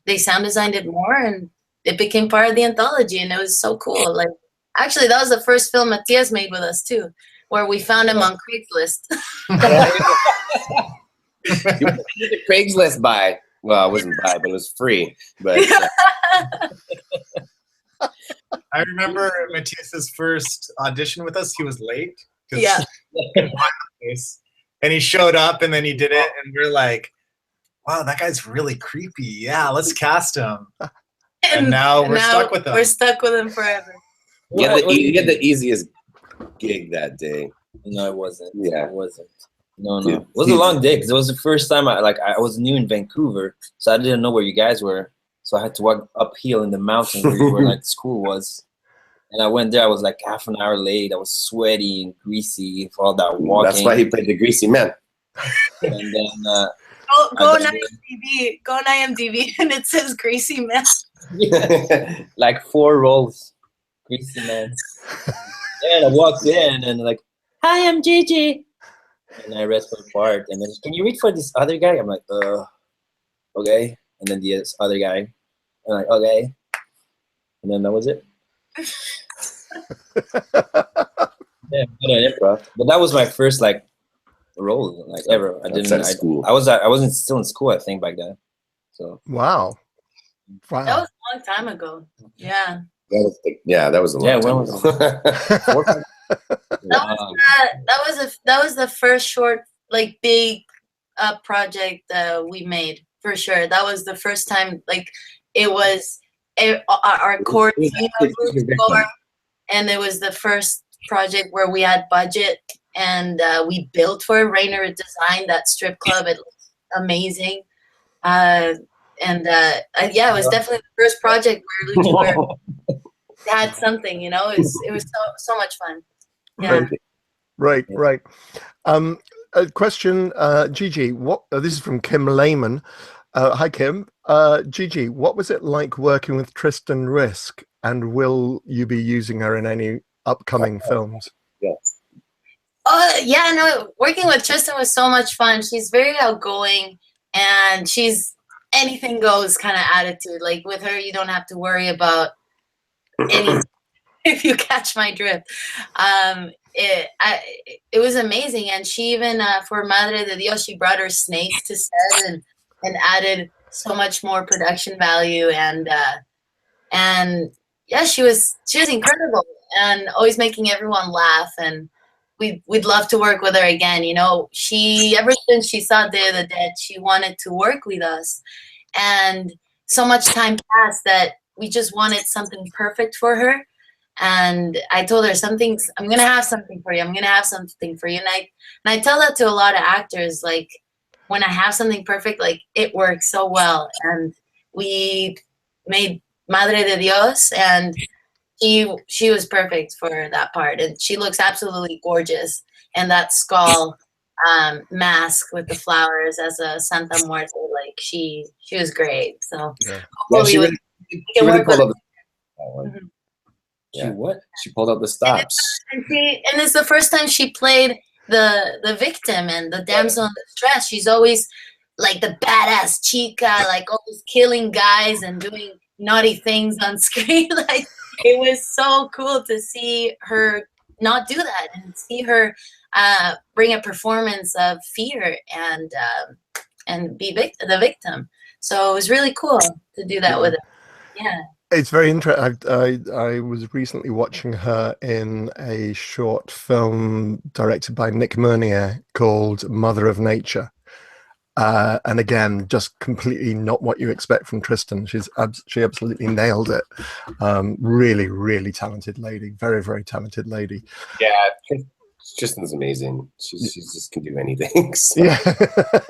B: they sound designed it more, and it became part of the anthology, and it was so cool. Like, actually, that was the first film Mathias made with us too, where we found him on Craigslist.
C: You did the Craigslist buy. Well, it wasn't buy, but it was free. But
D: I remember Mathias's first audition with us. He was late.
B: Yeah.
D: And he showed up, and then he did it, and we're like, wow, that guy's really creepy. Yeah, let's cast him. And now we're stuck with him.
B: We're stuck with him forever.
C: You had the easiest gig that day.
E: No, it wasn't.
C: Yeah.
E: It wasn't. No. It was a long day because it was the first time I was new in Vancouver, so I didn't know where you guys were. So I had to walk uphill in the mountain where like the school was. And I went there. I was like half an hour late. I was sweaty and greasy for all that walking.
C: That's why he played the greasy man.
E: And then
B: go on IMDb. Go on IMDb, and it says Greasy Man.
E: like 4 roles, Greasy Man. And I walked in and like, hi, I'm Gigi. And I read for the part. And then, can you read for this other guy? I'm like, okay. And then the other guy, I'm like, okay. And then that was it. Yeah, improv. But that was my first like role like ever. I wasn't still in school, I think, back then. So
A: wow.
B: That was a long time ago. Yeah.
C: That was a long time ago.
B: That was the first short, like, big project we made, for sure. That was the first time, like, it was our core team of Luchagore, and it was the first project where we had budget, and we built for it. Raynor designed that strip club. It looked amazing. Yeah, it was definitely the first project where Luchagore had something, you know. It was so much fun. Yeah.
A: Right. A question, Gigi. What? This is from Kim Lehman. Hi, Kim. Gigi, what was it like working with Tristan Risk, and will you be using her in any upcoming films?
C: Yes.
B: Yeah, no, working with Tristan was so much fun. She's very outgoing, and she's anything goes kind of attitude. Like with her, you don't have to worry about anything. If you catch my drift. It was amazing, and she even for Madre de Dios, she brought her snake to set and added so much more production value, and yeah, she was incredible and always making everyone laugh, and we'd love to work with her again. You know, she ever since she saw Day of the Dead, she wanted to work with us, and so much time passed that we just wanted something perfect for her. And I told her, I'm gonna have something for you. I'm gonna have something for you. And I tell that to a lot of actors, like when I have something perfect, like it works so well. And we made Madre de Dios, and she was perfect for that part. And she looks absolutely gorgeous. And that skull mask with the flowers as a Santa Muerte, like she was great. So
C: she really pulled up that one.
B: Mm-hmm.
C: Yeah. She pulled up the stops.
B: And it's the first time she played the victim and the damsel in distress. She's always like the badass chica, like always killing guys and doing naughty things on screen. Like it was so cool to see her not do that and see her bring a performance of fear and be the victim. So it was really cool to do that with her. Yeah.
A: It's very interesting. I was recently watching her in a short film directed by Nick Mernier called Mother of Nature. And again, just completely not what you expect from Tristan. She absolutely nailed it. Really, really talented lady. Very, very talented lady.
C: Yeah, Tristan's amazing. She just can do anything. So.
A: Yeah,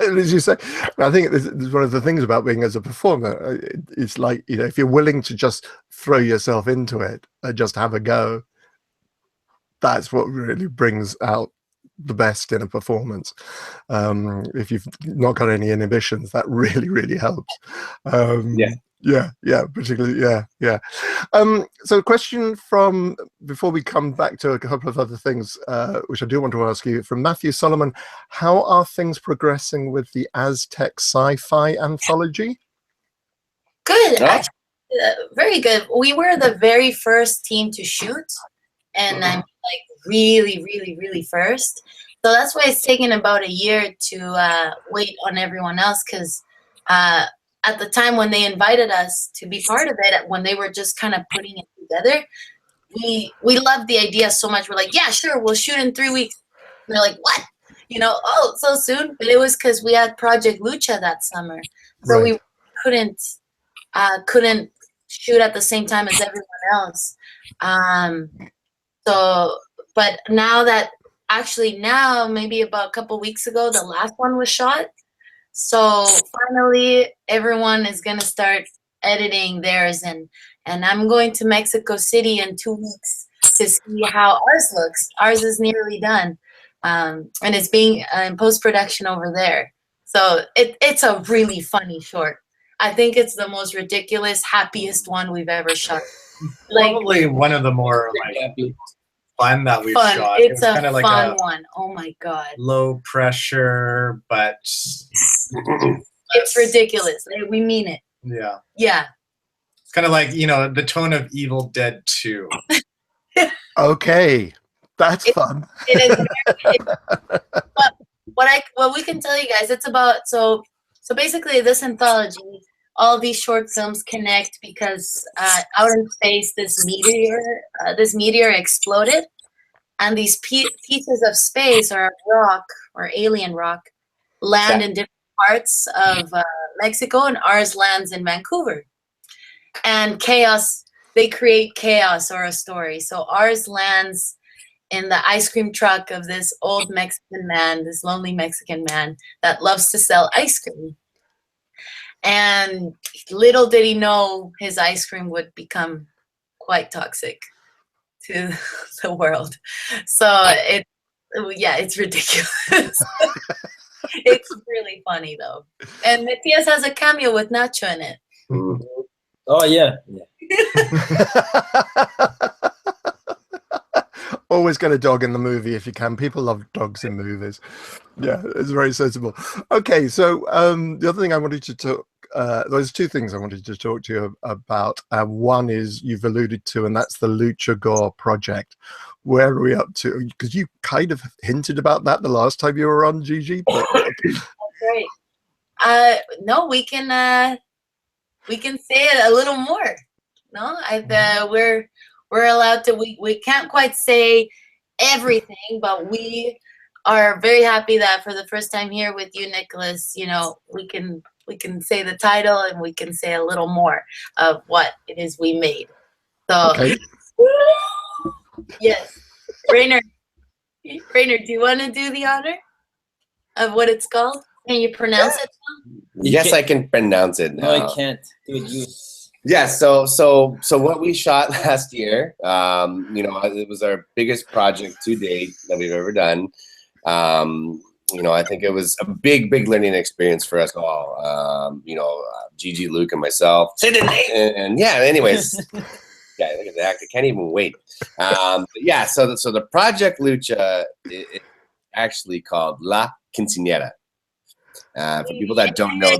A: as you say, I think this is one of the things about being as a performer. It's like, you know, if you're willing to just throw yourself into it and just have a go, that's what really brings out the best in a performance. If you've not got any inhibitions, that really, really helps. Particularly. So a question from, before we come back to a couple of other things, which I do want to ask you, from Matthew Solomon: how are things progressing with the Aztech sci-fi anthology?
B: Good, actually, very good. We were the very first team to shoot, and I'm like really, really, really first. So that's why it's taken about a year to wait on everyone else, because at the time when they invited us to be part of it, when they were just kind of putting it together, we loved the idea so much. We're like, yeah, sure, we'll shoot in 3 weeks. And they're like, what? You know, oh, so soon? But it was because we had Project Lucha that summer, so we couldn't shoot at the same time as everyone else. But now that now maybe about a couple weeks ago, the last one was shot. So finally, everyone is gonna start editing theirs, and I'm going to Mexico City in 2 weeks to see how ours looks. Ours is nearly done, and it's being in post-production over there. So it's a really funny short. I think it's the most ridiculous, happiest one we've ever shot.
D: Probably one of the more fun that we've shot.
B: It's a fun like one. Oh my god.
D: Low pressure, but
B: it's ridiculous. We mean it.
D: Yeah.
B: Yeah.
D: It's kind of like, you know, the tone of Evil Dead 2.
A: Okay, that's fun.
B: It is. What we can tell you guys, it's about so basically this anthology. All these short films connect because out in space, this meteor exploded, and these pieces of space or rock or alien rock land in different parts of Mexico, and ours lands in Vancouver. And they create chaos or a story. So ours lands in the ice cream truck of this old Mexican man, this lonely Mexican man that loves to sell ice cream. And little did he know his ice cream would become quite toxic to the world. So Yeah, it's ridiculous. It's really funny though. And Mathias has a cameo with Nacho in it.
C: Mm.
E: Oh yeah.
A: Always get a dog in the movie if you can. People love dogs in movies. Yeah, it's very sensible. Okay, so the other thing I wanted to talk, there's two things I wanted to talk to you about. One is you've alluded to, and that's the Luchagore project. Where are we up to? Because you kind of hinted about that the last time you were on, Gigi. But
B: That's right. No, we can say it a little more. No, we're allowed to. We can't quite say everything, but we are very happy that for the first time here with you, Nicholas, you know, we can say the title and we can say a little more of what it is we made. So,
A: okay.
B: Yes, Raynor, do you want to do the honor of what it's called? Can you pronounce it?
C: Yes, I can pronounce it now.
E: No, I can't. Dude, you.
C: Yeah, so what we shot last year, you know, it was our biggest project to date that we've ever done. You know, I think it was a big learning experience for us all. You know, Gigi, Luke, and myself. Say the name. And yeah, anyways, yeah, look at the actor, can't even wait. Yeah, so the project Lucha is actually called La Quinceañera. For people that don't know,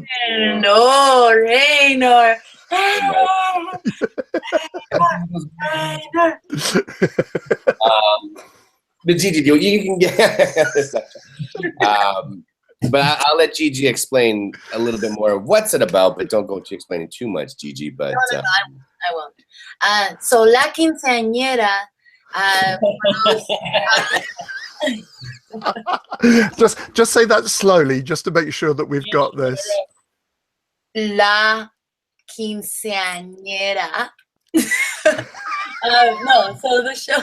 B: no, Raynor.
C: But Gigi, you can get. But I'll let Gigi explain a little bit more of what's it about, but don't go to explaining too much, Gigi. But
B: no, I won't. So La Quinceañera.
A: just say that slowly, just to make sure that we've got this.
B: La Quinceañera. No, so the show.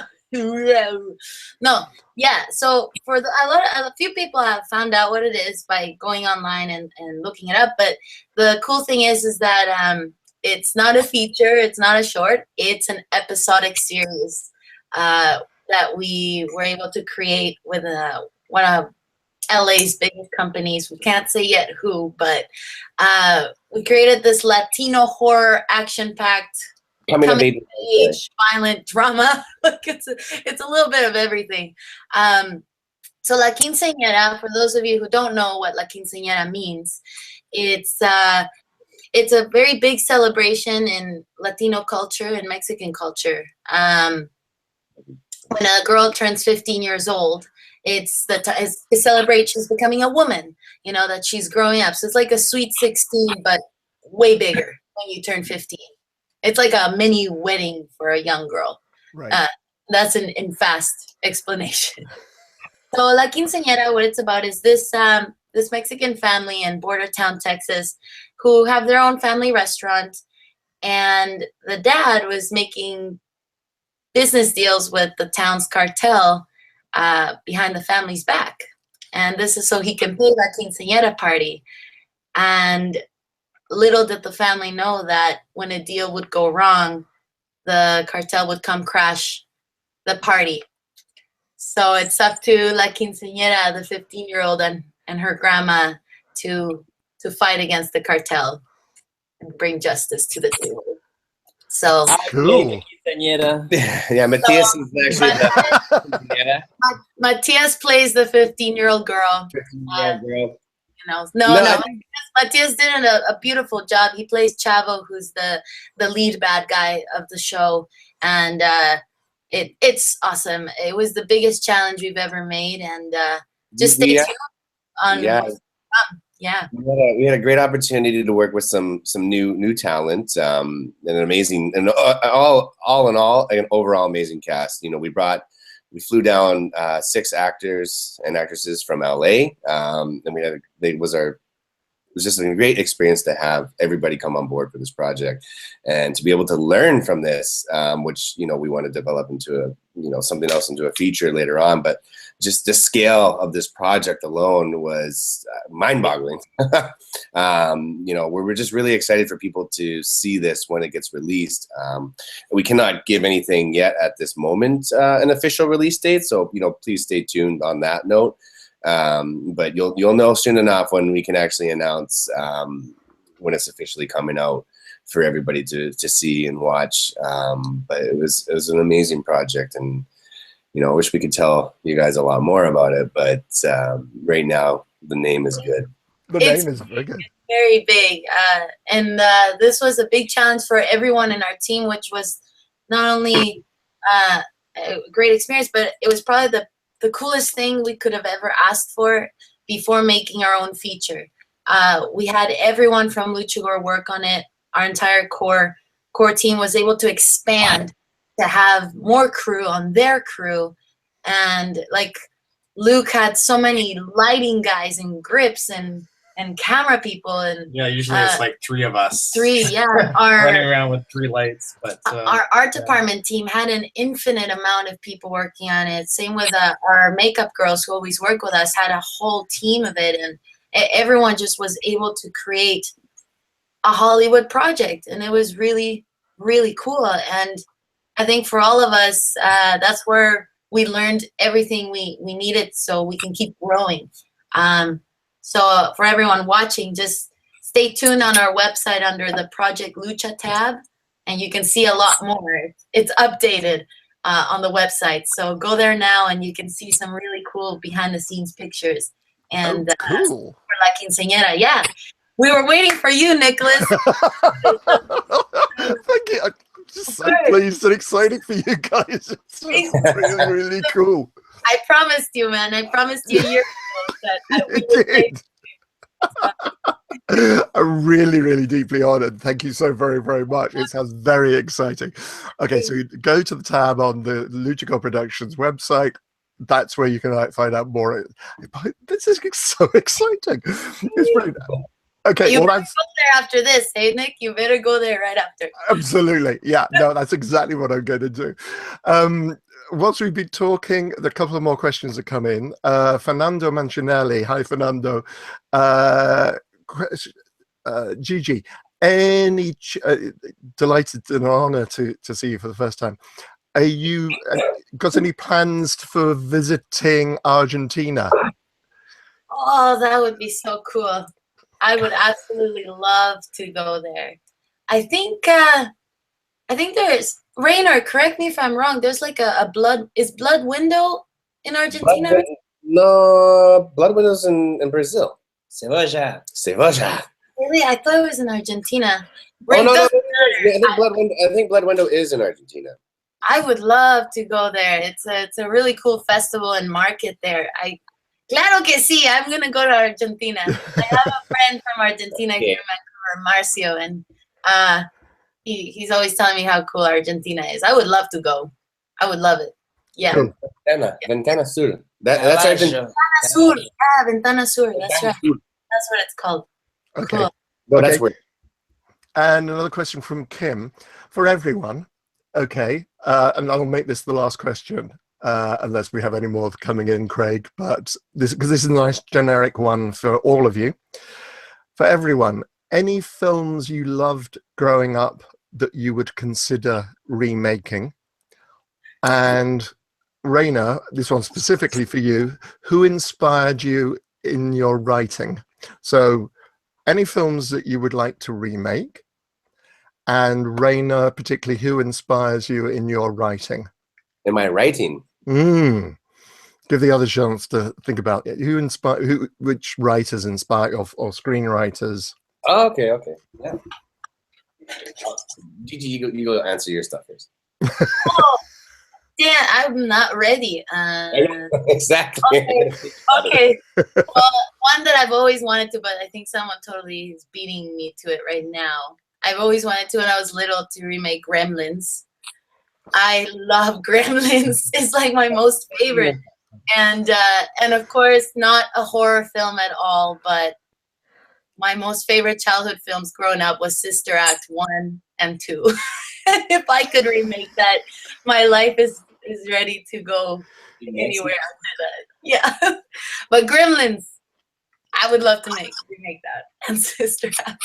B: No, yeah. So for a few people have found out what it is by going online and looking it up. But the cool thing is that it's not a feature, it's not a short, it's an episodic series that we were able to create with one of LA's biggest companies. We can't say yet who, but we created this Latino horror action-packed coming of age violent drama. Like it's a little bit of everything. So La Quinceañera, for those of you who don't know what La Quinceañera means, it's a very big celebration in Latino culture and Mexican culture. When a girl turns 15 years old, it's to celebrate she's becoming a woman, you know, that she's growing up. So it's like a sweet 16, but way bigger when you turn 15. It's like a mini wedding for a young girl.
A: Right.
B: That's in fast explanation. So La Quinceañera, what it's about is this Mexican family in border town, Texas, who have their own family restaurant. And the dad was making business deals with the town's cartel behind the family's back. And this is so he can pay La Quinceañera party. And little did the family know that when a deal would go wrong, the cartel would come crash the party. So it's up to La Quinceañera, the 15-year-old, and her grandma to fight against the cartel and bring justice to the table. So
A: cool.
C: Yeah, Mathias is actually
B: Mathias plays the 15-year-old girl.
C: 15-year-old girl.
B: You know, no. Mathias did a beautiful job. He plays Chavo, who's the lead bad guy of the show, and it's awesome. It was the biggest challenge we've ever made, and just stay tuned on. Yeah.
C: We had a great opportunity to work with some new talent, and an amazing, and all in all, an overall amazing cast. You know, we flew down 6 actors and actresses from LA, and it was our was just a great experience to have everybody come on board for this project, and to be able to learn from this, which, you know, we want to develop into a, you know, something else, into a feature later on. But just the scale of this project alone was mind-boggling. You know, we're just really excited for people to see this when it gets released. We cannot give anything yet at this moment, an official release date, so, you know, please stay tuned on that note. But you'll know soon enough when we can actually announce when it's officially coming out for everybody to see and watch. But it was an amazing project, and, you know, I wish we could tell you guys a lot more about it, but right now the name is good.
A: The name is very good.
B: Very big. And this was a big challenge for everyone in our team, which was not only a great experience, but it was probably the coolest thing we could have ever asked for before making our own feature. We had everyone from Luchagore work on it. Our entire core team was able to expand to have more crew on their crew. And like Luke had so many lighting guys and grips and camera people, and
D: yeah, usually it's like 3 of us.
B: 3, yeah.
D: Running around with 3 lights. But
B: our art department team had an infinite amount of people working on it. Same with our makeup girls who always work with us, had a whole team of it, and everyone just was able to create a Hollywood project, and it was really, really cool. And I think for all of us, that's where we learned everything we needed so we can keep growing. So for everyone watching, just stay tuned on our website under the Project Lucha tab, and you can see a lot more. It's updated on the website. So go there now, and you can see some really cool behind-the-scenes pictures. And
A: cool.
B: For La Quinceañera, yeah. We were waiting for you, Nicholas.
A: Thank you. I'm just so pleased and excited for you guys. It's really, really cool.
B: I promised you, man. I promised you a year ago that we would
A: did. I'm really, really deeply honored. Thank you so very, very much. It sounds very exciting. Okay, so you go to the tab on the Luchagore Productions website. That's where you can find out more. This is so exciting. It's brilliant. Okay,
B: you
A: well,
B: better go there after this, hey Nick? You better go there right after.
A: Absolutely, yeah. No, that's exactly what I'm going to do. Whilst we've been talking, a couple of more questions have come in. Fernando Mancinelli, hi Fernando. Gigi, delighted and an honor to see you for the first time. Are you got any plans for visiting Argentina?
B: Oh, that would be so cool. I would absolutely love to go there. I think there's Raynor, correct me if I'm wrong. There's like a blood window in Argentina?
C: No, blood windows in Brazil. Cevoja.
B: Really? I thought it was in Argentina.
C: Oh, no, I think blood window is in Argentina.
B: I would love to go there. It's a really cool festival and market there. Claro que sí, I'm gonna go to Argentina. I have a friend from Argentina here in Vancouver, Marcio, and he's always telling me how cool Argentina is. I would love to go. I would love it. Yeah.
C: Cool. Ventana Sur. That's Argentina.
B: Ventana Sur. Yeah, Ventana Sur. That's right. That's what it's called.
A: Okay.
B: Cool.
C: No, that's weird.
A: And another question from Kim. For everyone, okay, and I'll make this the last question, unless we have any more coming in, Craig, but because this is a nice generic one for all of you. For everyone, any films you loved growing up that you would consider remaking? And Raynor, this one specifically for you, who inspired you in your writing? So any films that you would like to remake, and Raynor, particularly, who inspires you in your writing?
C: In my writing?
A: Give the other chance to think about it. Which writers inspire, or screenwriters?
C: Oh, okay. Yeah. Gigi, you go answer your stuff first.
B: Oh, Dan, I'm not ready.
C: Exactly.
B: Okay. Well, one that I've always wanted to, but I think someone totally is beating me to it right now. I've always wanted to, when I was little, to remake Gremlins. I love Gremlins. It's like my most favorite. And of course, not a horror film at all, but my most favorite childhood films growing up was Sister Act 1 and 2. If I could remake that, my life is ready to go anywhere after that. Yeah. But Gremlins, I would love to remake that. And Sister Act.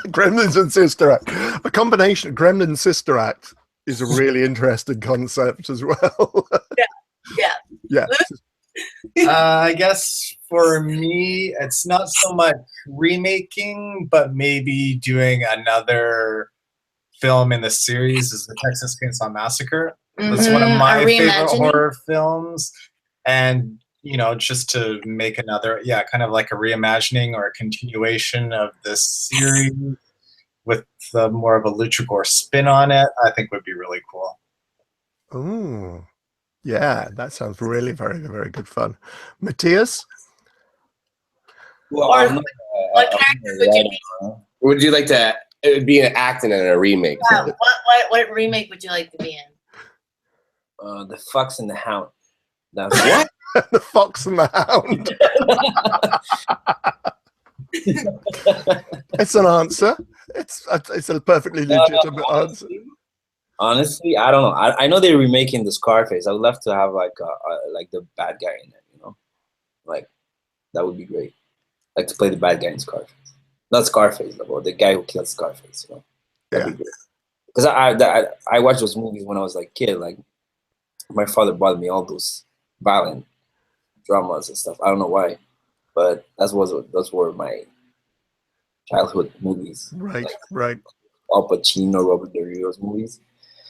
A: Gremlins and Sister Act. A combination of Gremlins Sister Act is a really interesting concept as well. Yeah.
D: I guess for me, it's not so much remaking, but maybe doing another film in the series is the Texas Chainsaw Massacre. That's one of my favorite horror films. And, you know, just to make another, kind of like a reimagining or a continuation of this series with more of a Luchagore spin on it, I think would be really cool.
A: Ooh. Yeah, that sounds really very, very good fun. Matthias?
C: Well, what character would you be? Would you like to? It would be an acting and a remake.
B: Yeah, what remake would you like to be in?
E: The Fox and the Hound.
C: That's what?
A: The Fox and the Hound. It's an answer. It's a perfectly legitimate answer.
E: Honestly, I don't know. I know they're remaking the Scarface. I would love to have like the bad guy in it. You know, like that would be great. Like to play the bad guy in Scarface, not Scarface, but the guy who killed Scarface. You know, that'd be great. Because I watched those movies when I was like a kid. Like my father bought me all those violent dramas and stuff. I don't know why, but those were my childhood movies.
A: Right,
E: like,
A: right.
E: Al Pacino, Robert De Niro's movies.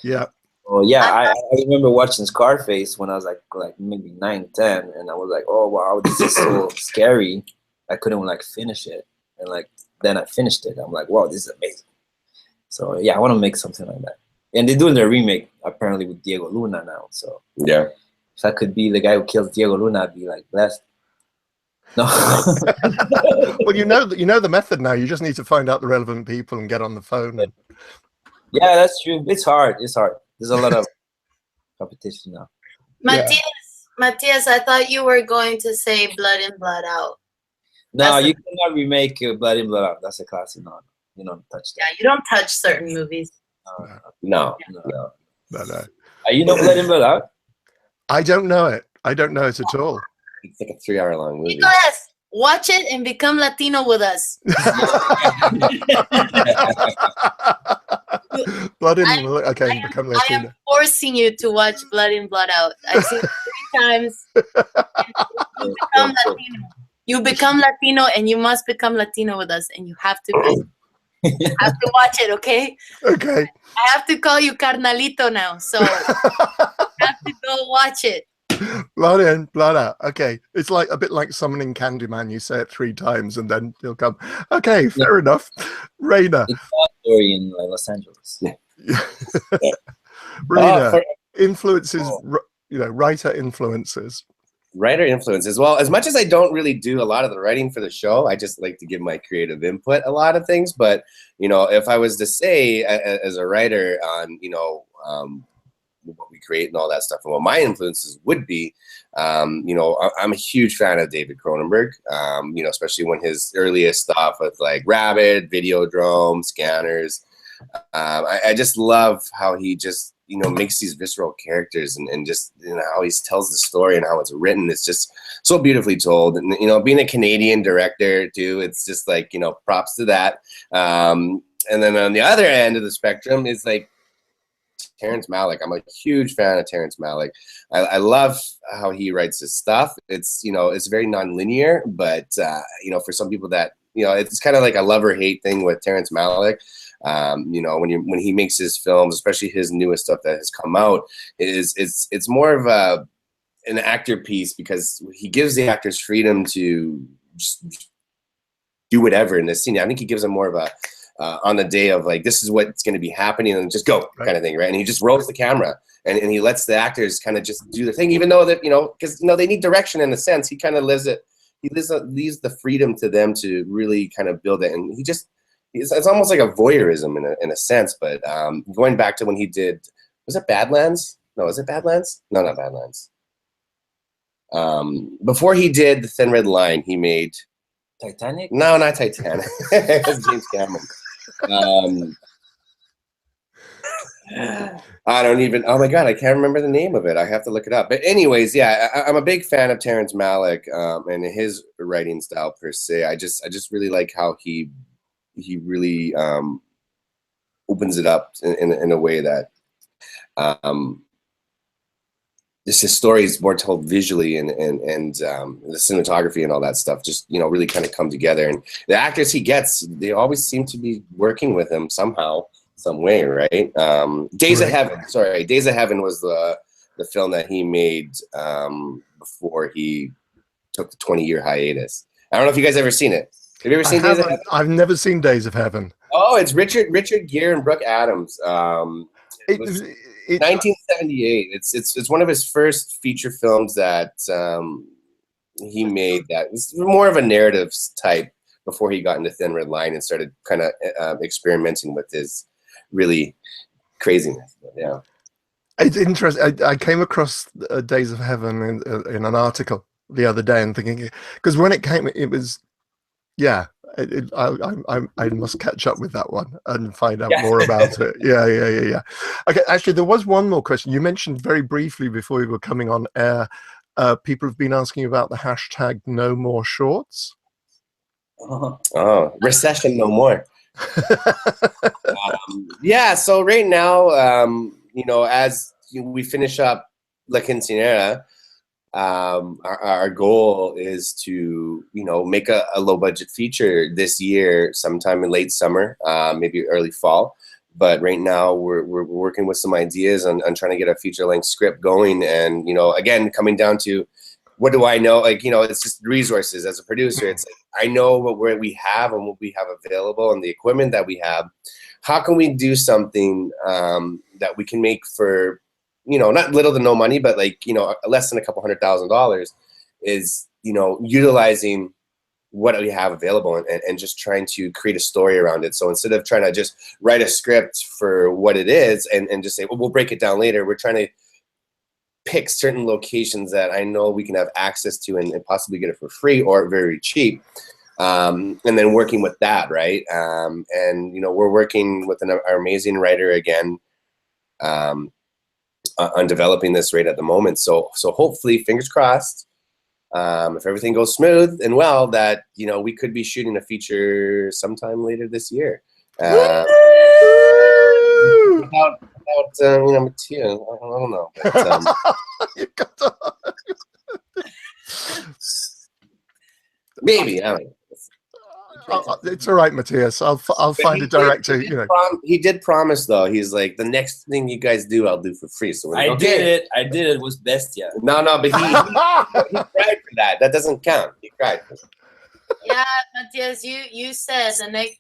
A: Yeah.
E: Oh yeah, I remember watching Scarface when I was like maybe 9, 10, and I was like, oh wow, this is so scary. I couldn't like finish it, and like then I finished it. I'm like, wow, this is amazing. So yeah, I want to make something like that. And they're doing their remake apparently with Diego Luna now. So
C: yeah,
E: if I could be the guy who kills Diego Luna, I'd be like blessed. No.
A: Well, you know the method now. You just need to find out the relevant people and get on the phone. And...
E: Yeah, that's true. It's hard. It's hard. There's a lot of competition now.
B: Matthias, I thought you were going to say Blood In, Blood Out.
E: No, you cannot remake Blood In, Blood Out. That's a classic. No, you don't touch that.
B: Yeah, you don't touch certain movies.
C: No.
E: You know Blood In, Blood Out?
A: I don't know it. I don't know it at all.
C: It's like a 3-hour-long movie.
B: Nicholas, watch it and become Latino with us.
A: Blood In, okay, become Latino.
B: I am forcing you to watch Blood In, Blood Out. I've seen it 3 times. You become Latino. You become Latino, and you must become Latino with us, and you have to watch it, okay?
A: Okay.
B: I have to call you Carnalito now, so you have to go watch it.
A: Blood In, Blood Out. Okay, it's like a bit like summoning Candyman. You say it 3 times, and then he'll come. Okay, fair enough. Raynor.
E: It's a story in Los Angeles.
A: Raynor, influences. Writer influences.
C: Writer influences. Well, as much as I don't really do a lot of the writing for the show, I just like to give my creative input a lot of things. But if I was to say as a writer on what we create and all that stuff, and what my influences would be, I'm a huge fan of David Cronenberg. Especially when his earliest stuff with like Rabid, Videodrome, Scanners. I just love how he just makes these visceral characters and just how he tells the story and how it's written. It's just so beautifully told. And being a Canadian director too, it's just like props to that. And then on the other end of the spectrum is like Terrence Malick. I'm a huge fan of Terrence Malick. I love how he writes his stuff. It's it's very non-linear, but for some people that it's kind of like a love or hate thing with Terrence Malick. When he makes his films, especially his newest stuff that has come out, it's more of an actor piece because he gives the actors freedom to just do whatever in this scene. I think he gives them more of a on the day of like, this is what's going to be happening and just go kind of thing, right? And he just rolls the camera and he lets the actors kind of just do the thing, even though that because they need direction in a sense. He kind of leaves the freedom to them to really kind of build it, and it's almost like a voyeurism in a sense. But going back to when he did, was it Badlands? No, was it Badlands? No, not Badlands. Before he did The Thin Red Line, he made
E: Titanic?
C: No, not Titanic. It's James Cameron. I don't even. Oh my god, I can't remember the name of it. I have to look it up. But anyways, yeah, I'm a big fan of Terrence Malick and his writing style per se. I just really like how he really opens it up in a way that just his story is more told visually, and the cinematography and all that stuff just, you know, really kind of come together. And the actors he gets, they always seem to be working with him somehow, some way, right? Days of Heaven. Sorry, Days of Heaven was the film that he made before he took the 20-year hiatus. I don't know if you guys ever seen it. Have you ever seen Days of Heaven?
A: I've never seen Days of Heaven.
C: Oh, it's Richard Gere and Brooke Adams. It was 1978. It's one of his first feature films that he made. That was more of a narrative type before he got into Thin Red Line and started kind of experimenting with his really craziness. Yeah,
A: it's interesting. I came across Days of Heaven in an article the other day, and thinking, because when it came, it was, yeah. I must catch up with that one and find out more about it. Yeah. Okay, actually, there was one more question. You mentioned very briefly before we were coming on air, people have been asking about the hashtag No More Shorts.
C: Oh, recession no more. Yeah, so right now, you know, as we finish up La Quinceañera, our goal is to, you know, make a low budget feature this year, sometime in late summer, maybe early fall. But right now we're working with some ideas on trying to get a feature length script going. And, you know, again, coming down to what do I know? Like, you know, it's just resources as a producer. It's like, I know what we have and what we have available and the equipment that we have. How can we do something that we can make for, you know, not little to no money, but like, you know, less than a couple $100,000 is, you know, utilizing what we have available and just trying to create a story around it. So instead of trying to just write a script for what it is and just say, well, we'll break it down later, we're trying to pick certain locations that I know we can have access to and possibly get it for free or very cheap. And then working with that, right? And, you know, we're working with our amazing writer again, on developing this right at the moment. So hopefully, fingers crossed, if everything goes smooth and well, that, you know, we could be shooting a feature sometime later this year. Without you know, Mathias, I don't know. But, maybe, I don't know.
A: It's all right, Mathias. I'll find a director. You know,
C: he did promise though. He's like, the next thing you guys do, I'll do for free. So
E: I did it with Bestia.
C: No, but he cried for that. That doesn't count. He cried for it.
B: Yeah, Mathias, you said the next,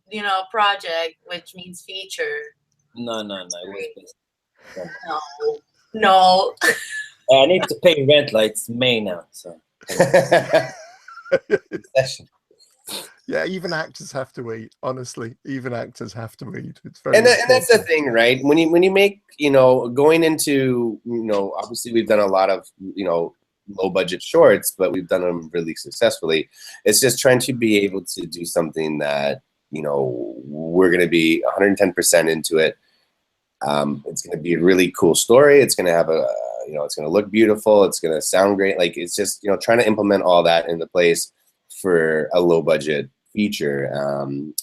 B: you know, project, which means feature.
E: No. It was Bestia.
B: No.
E: I need to pay rent. Like, it's May now, so.
A: Yeah, even actors have to eat. Honestly, even actors have to eat. It's very
C: and that's the thing, right? When you make, you know, going into, you know, obviously we've done a lot of, you know, low budget shorts, but we've done them really successfully. It's just trying to be able to do something that, you know, we're going to be 110% into it. It's going to be a really cool story. It's going to have you know, it's going to look beautiful. It's going to sound great. Like, it's just, you know, trying to implement all that into place for a low budget feature.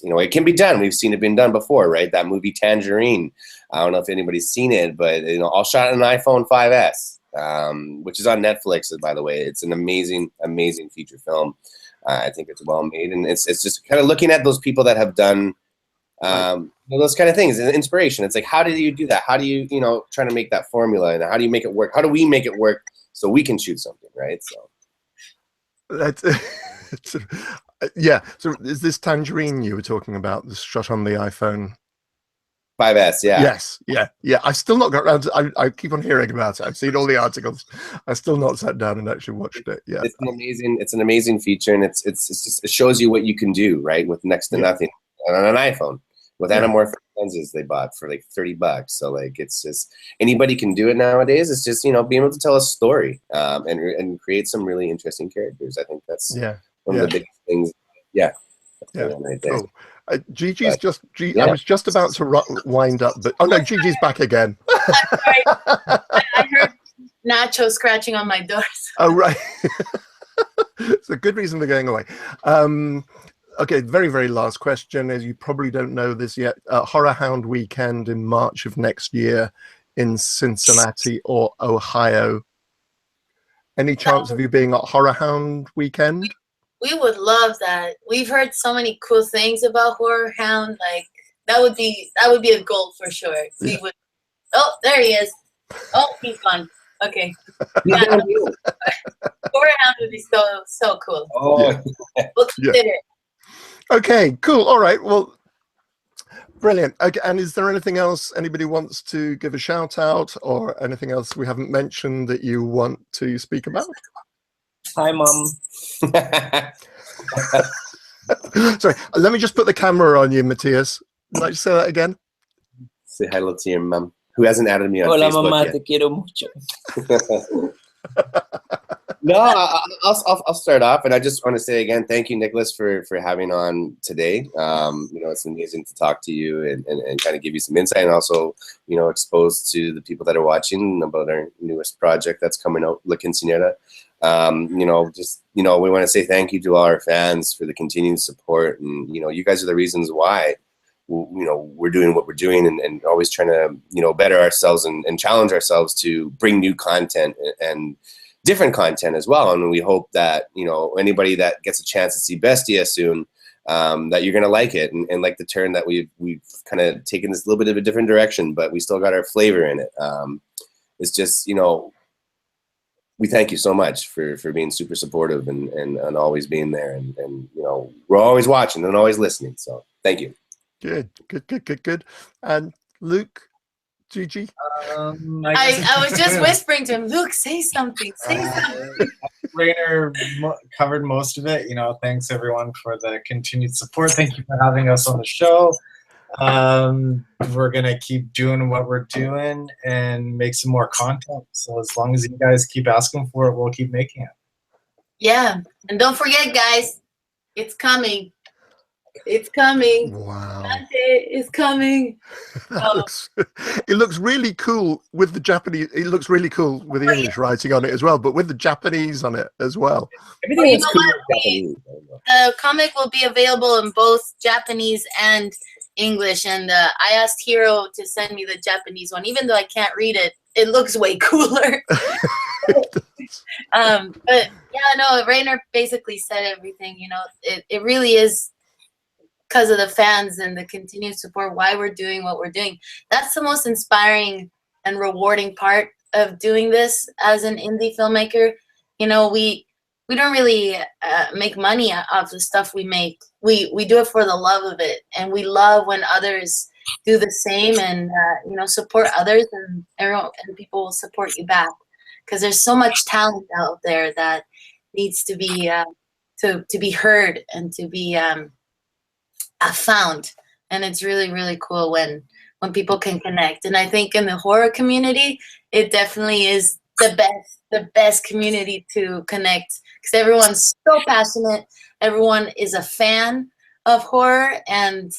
C: You know, it can be done. We've seen it been done before, right? That movie Tangerine. I don't know if anybody's seen it, but, you know, all shot on an iPhone 5S, which is on Netflix, by the way. It's an amazing feature film. I think it's well made, and it's just kind of looking at those people that have done those kind of things, and inspiration. It's like, how do you do that? How do you, you know, try to make that formula, and how do you make it work? How do we make it work so we can shoot something, right? So
A: that's yeah. So is this Tangerine you were talking about, the shot on the iPhone
C: 5S? Yeah.
A: Yes. Yeah. I still not got around to, I keep on hearing about it. I've seen all the articles. I still not sat down and actually watched it. Yeah.
C: It's an amazing feature, and it's just, it shows you what you can do, right, with next to nothing on an iPhone with anamorphic lenses they bought for like $30. So like, it's just, anybody can do it nowadays. It's just, you know, being able to tell a story and create some really interesting characters. I think that's one of the biggest things Yeah.
A: Yeah.
C: Right there.
A: Cool. Gigi's
C: But,
A: just.
C: yeah.
A: I was just about to wind up, but oh no, Gigi's back again.
B: Sorry. I heard Nacho scratching on my door.
A: Oh right. It's a good reason for going away. Okay, very, very last question, as you probably don't know this yet. Horror Hound Weekend in March of next year in Cincinnati or Ohio. Any chance of you being at Horror Hound Weekend?
B: We would love that. We've heard so many cool things about Horror Hound. Like that would be a goal for sure. We would. Oh, there he is. Oh, he's gone. Okay. Yeah. Horror Hound would be so cool.
C: Oh,
B: We'll consider it.
A: Okay, cool. All right. Well, brilliant. Okay, and is there anything else anybody wants to give a shout out or anything else we haven't mentioned that you want to speak about?
E: Hi, Mom.
A: Sorry, let me just put the camera on you, Mathias. Would you like to say that again?
C: Say hello to your mom, who hasn't added me on
E: Hola,
C: Facebook
E: mamá,
C: yet.
E: te quiero mucho.
C: No, I'll start off, and I just want to say again, thank you, Nicholas, for having on today. You know, it's amazing to talk to you and kind of give you some insight, and also, you know, expose to the people that are watching about our newest project that's coming out, La Quinceañera. You know, just, you know, we want to say thank you to all our fans for the continued support, and, you know, you guys are the reasons why, you know, we're doing what we're doing, and always trying to, you know, better ourselves and challenge ourselves to bring new content and different content as well. And we hope that, you know, anybody that gets a chance to see Bestia soon, that you're gonna like it and like the turn that we've kind of taken this little bit of a different direction, but we still got our flavor in it. It's just, you know, we thank you so much for being super supportive and always being there, and you know, we're always watching and always listening. So thank you.
A: Good. And Luke, Gigi?
B: I was just whispering to him, Luke, say something.
D: Raynor covered most of it. You know, thanks everyone for the continued support. Thank you for having us on the show. We're gonna keep doing what we're doing and make some more content. So as long as you guys keep asking for it, we'll keep making it.
B: Yeah, and don't forget, guys, it's coming. It's coming.
A: Wow.
B: Gigante is coming.
A: It looks really cool with the Japanese. It looks really cool with the English writing on it as well, but with the Japanese on it as well.
C: Everything is cool
B: what? The comic will be available in both Japanese and English, and I asked Hiro to send me the Japanese one, even though I can't read it. It looks way cooler. But yeah, no, Raynor basically said everything. You know, it really is because of the fans and the continued support why we're doing what we're doing. That's the most inspiring and rewarding part of doing this as an indie filmmaker. You know, we don't really make money off the stuff we make. We do it for the love of it, and we love when others do the same and you know, support others, and everyone and people will support you back, because there's so much talent out there that needs to be heard and to be found. And it's really, really cool when people can connect. And I think in the horror community, it definitely is the best community to connect, because everyone's so passionate. Everyone is a fan of horror, and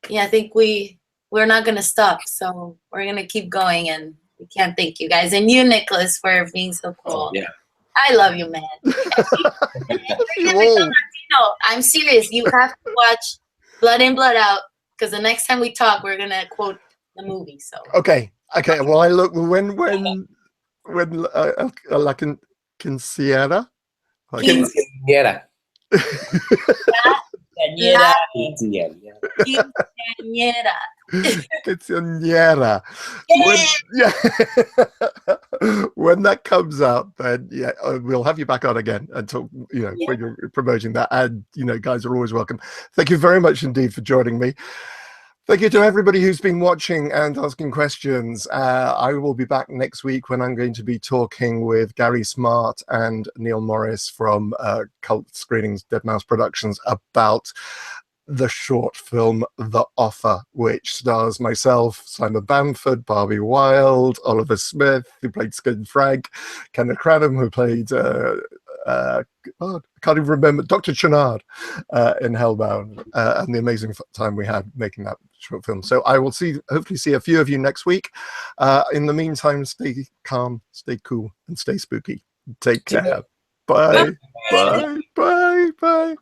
B: yeah, I think we're not gonna stop. So we're gonna keep going, and we can't thank you guys and you, Nicholas, for being so cool.
C: Yeah,
B: I love you, man. I'm serious. You have to watch Blood In, Blood Out, because the next time we talk, we're gonna quote the movie. So
A: okay. Well, I look when La Quinceañera.
C: Quinceañera.
A: Quinceañera. When that comes out, then yeah, we'll have you back on again and talk, you know, when you're promoting that. And you know, guys are always welcome. Thank you very much indeed for joining me. Thank you to everybody who's been watching and asking questions. I will be back next week when I'm going to be talking with Gary Smart and Neil Morris from Cult Screenings, Dead Mouse Productions, about the short film The Offer, which stars myself, Simon Bamford, Barbie Wilde, Oliver Smith, who played Skin Frank, Kenneth Cranham, who played I can't even remember, Dr. Chenard in Hellbound, and the amazing time we had making that short film. So I will hopefully see a few of you next week. In the meantime, stay calm, stay cool, and stay spooky. Take care. Bye. Bye. Bye. Bye.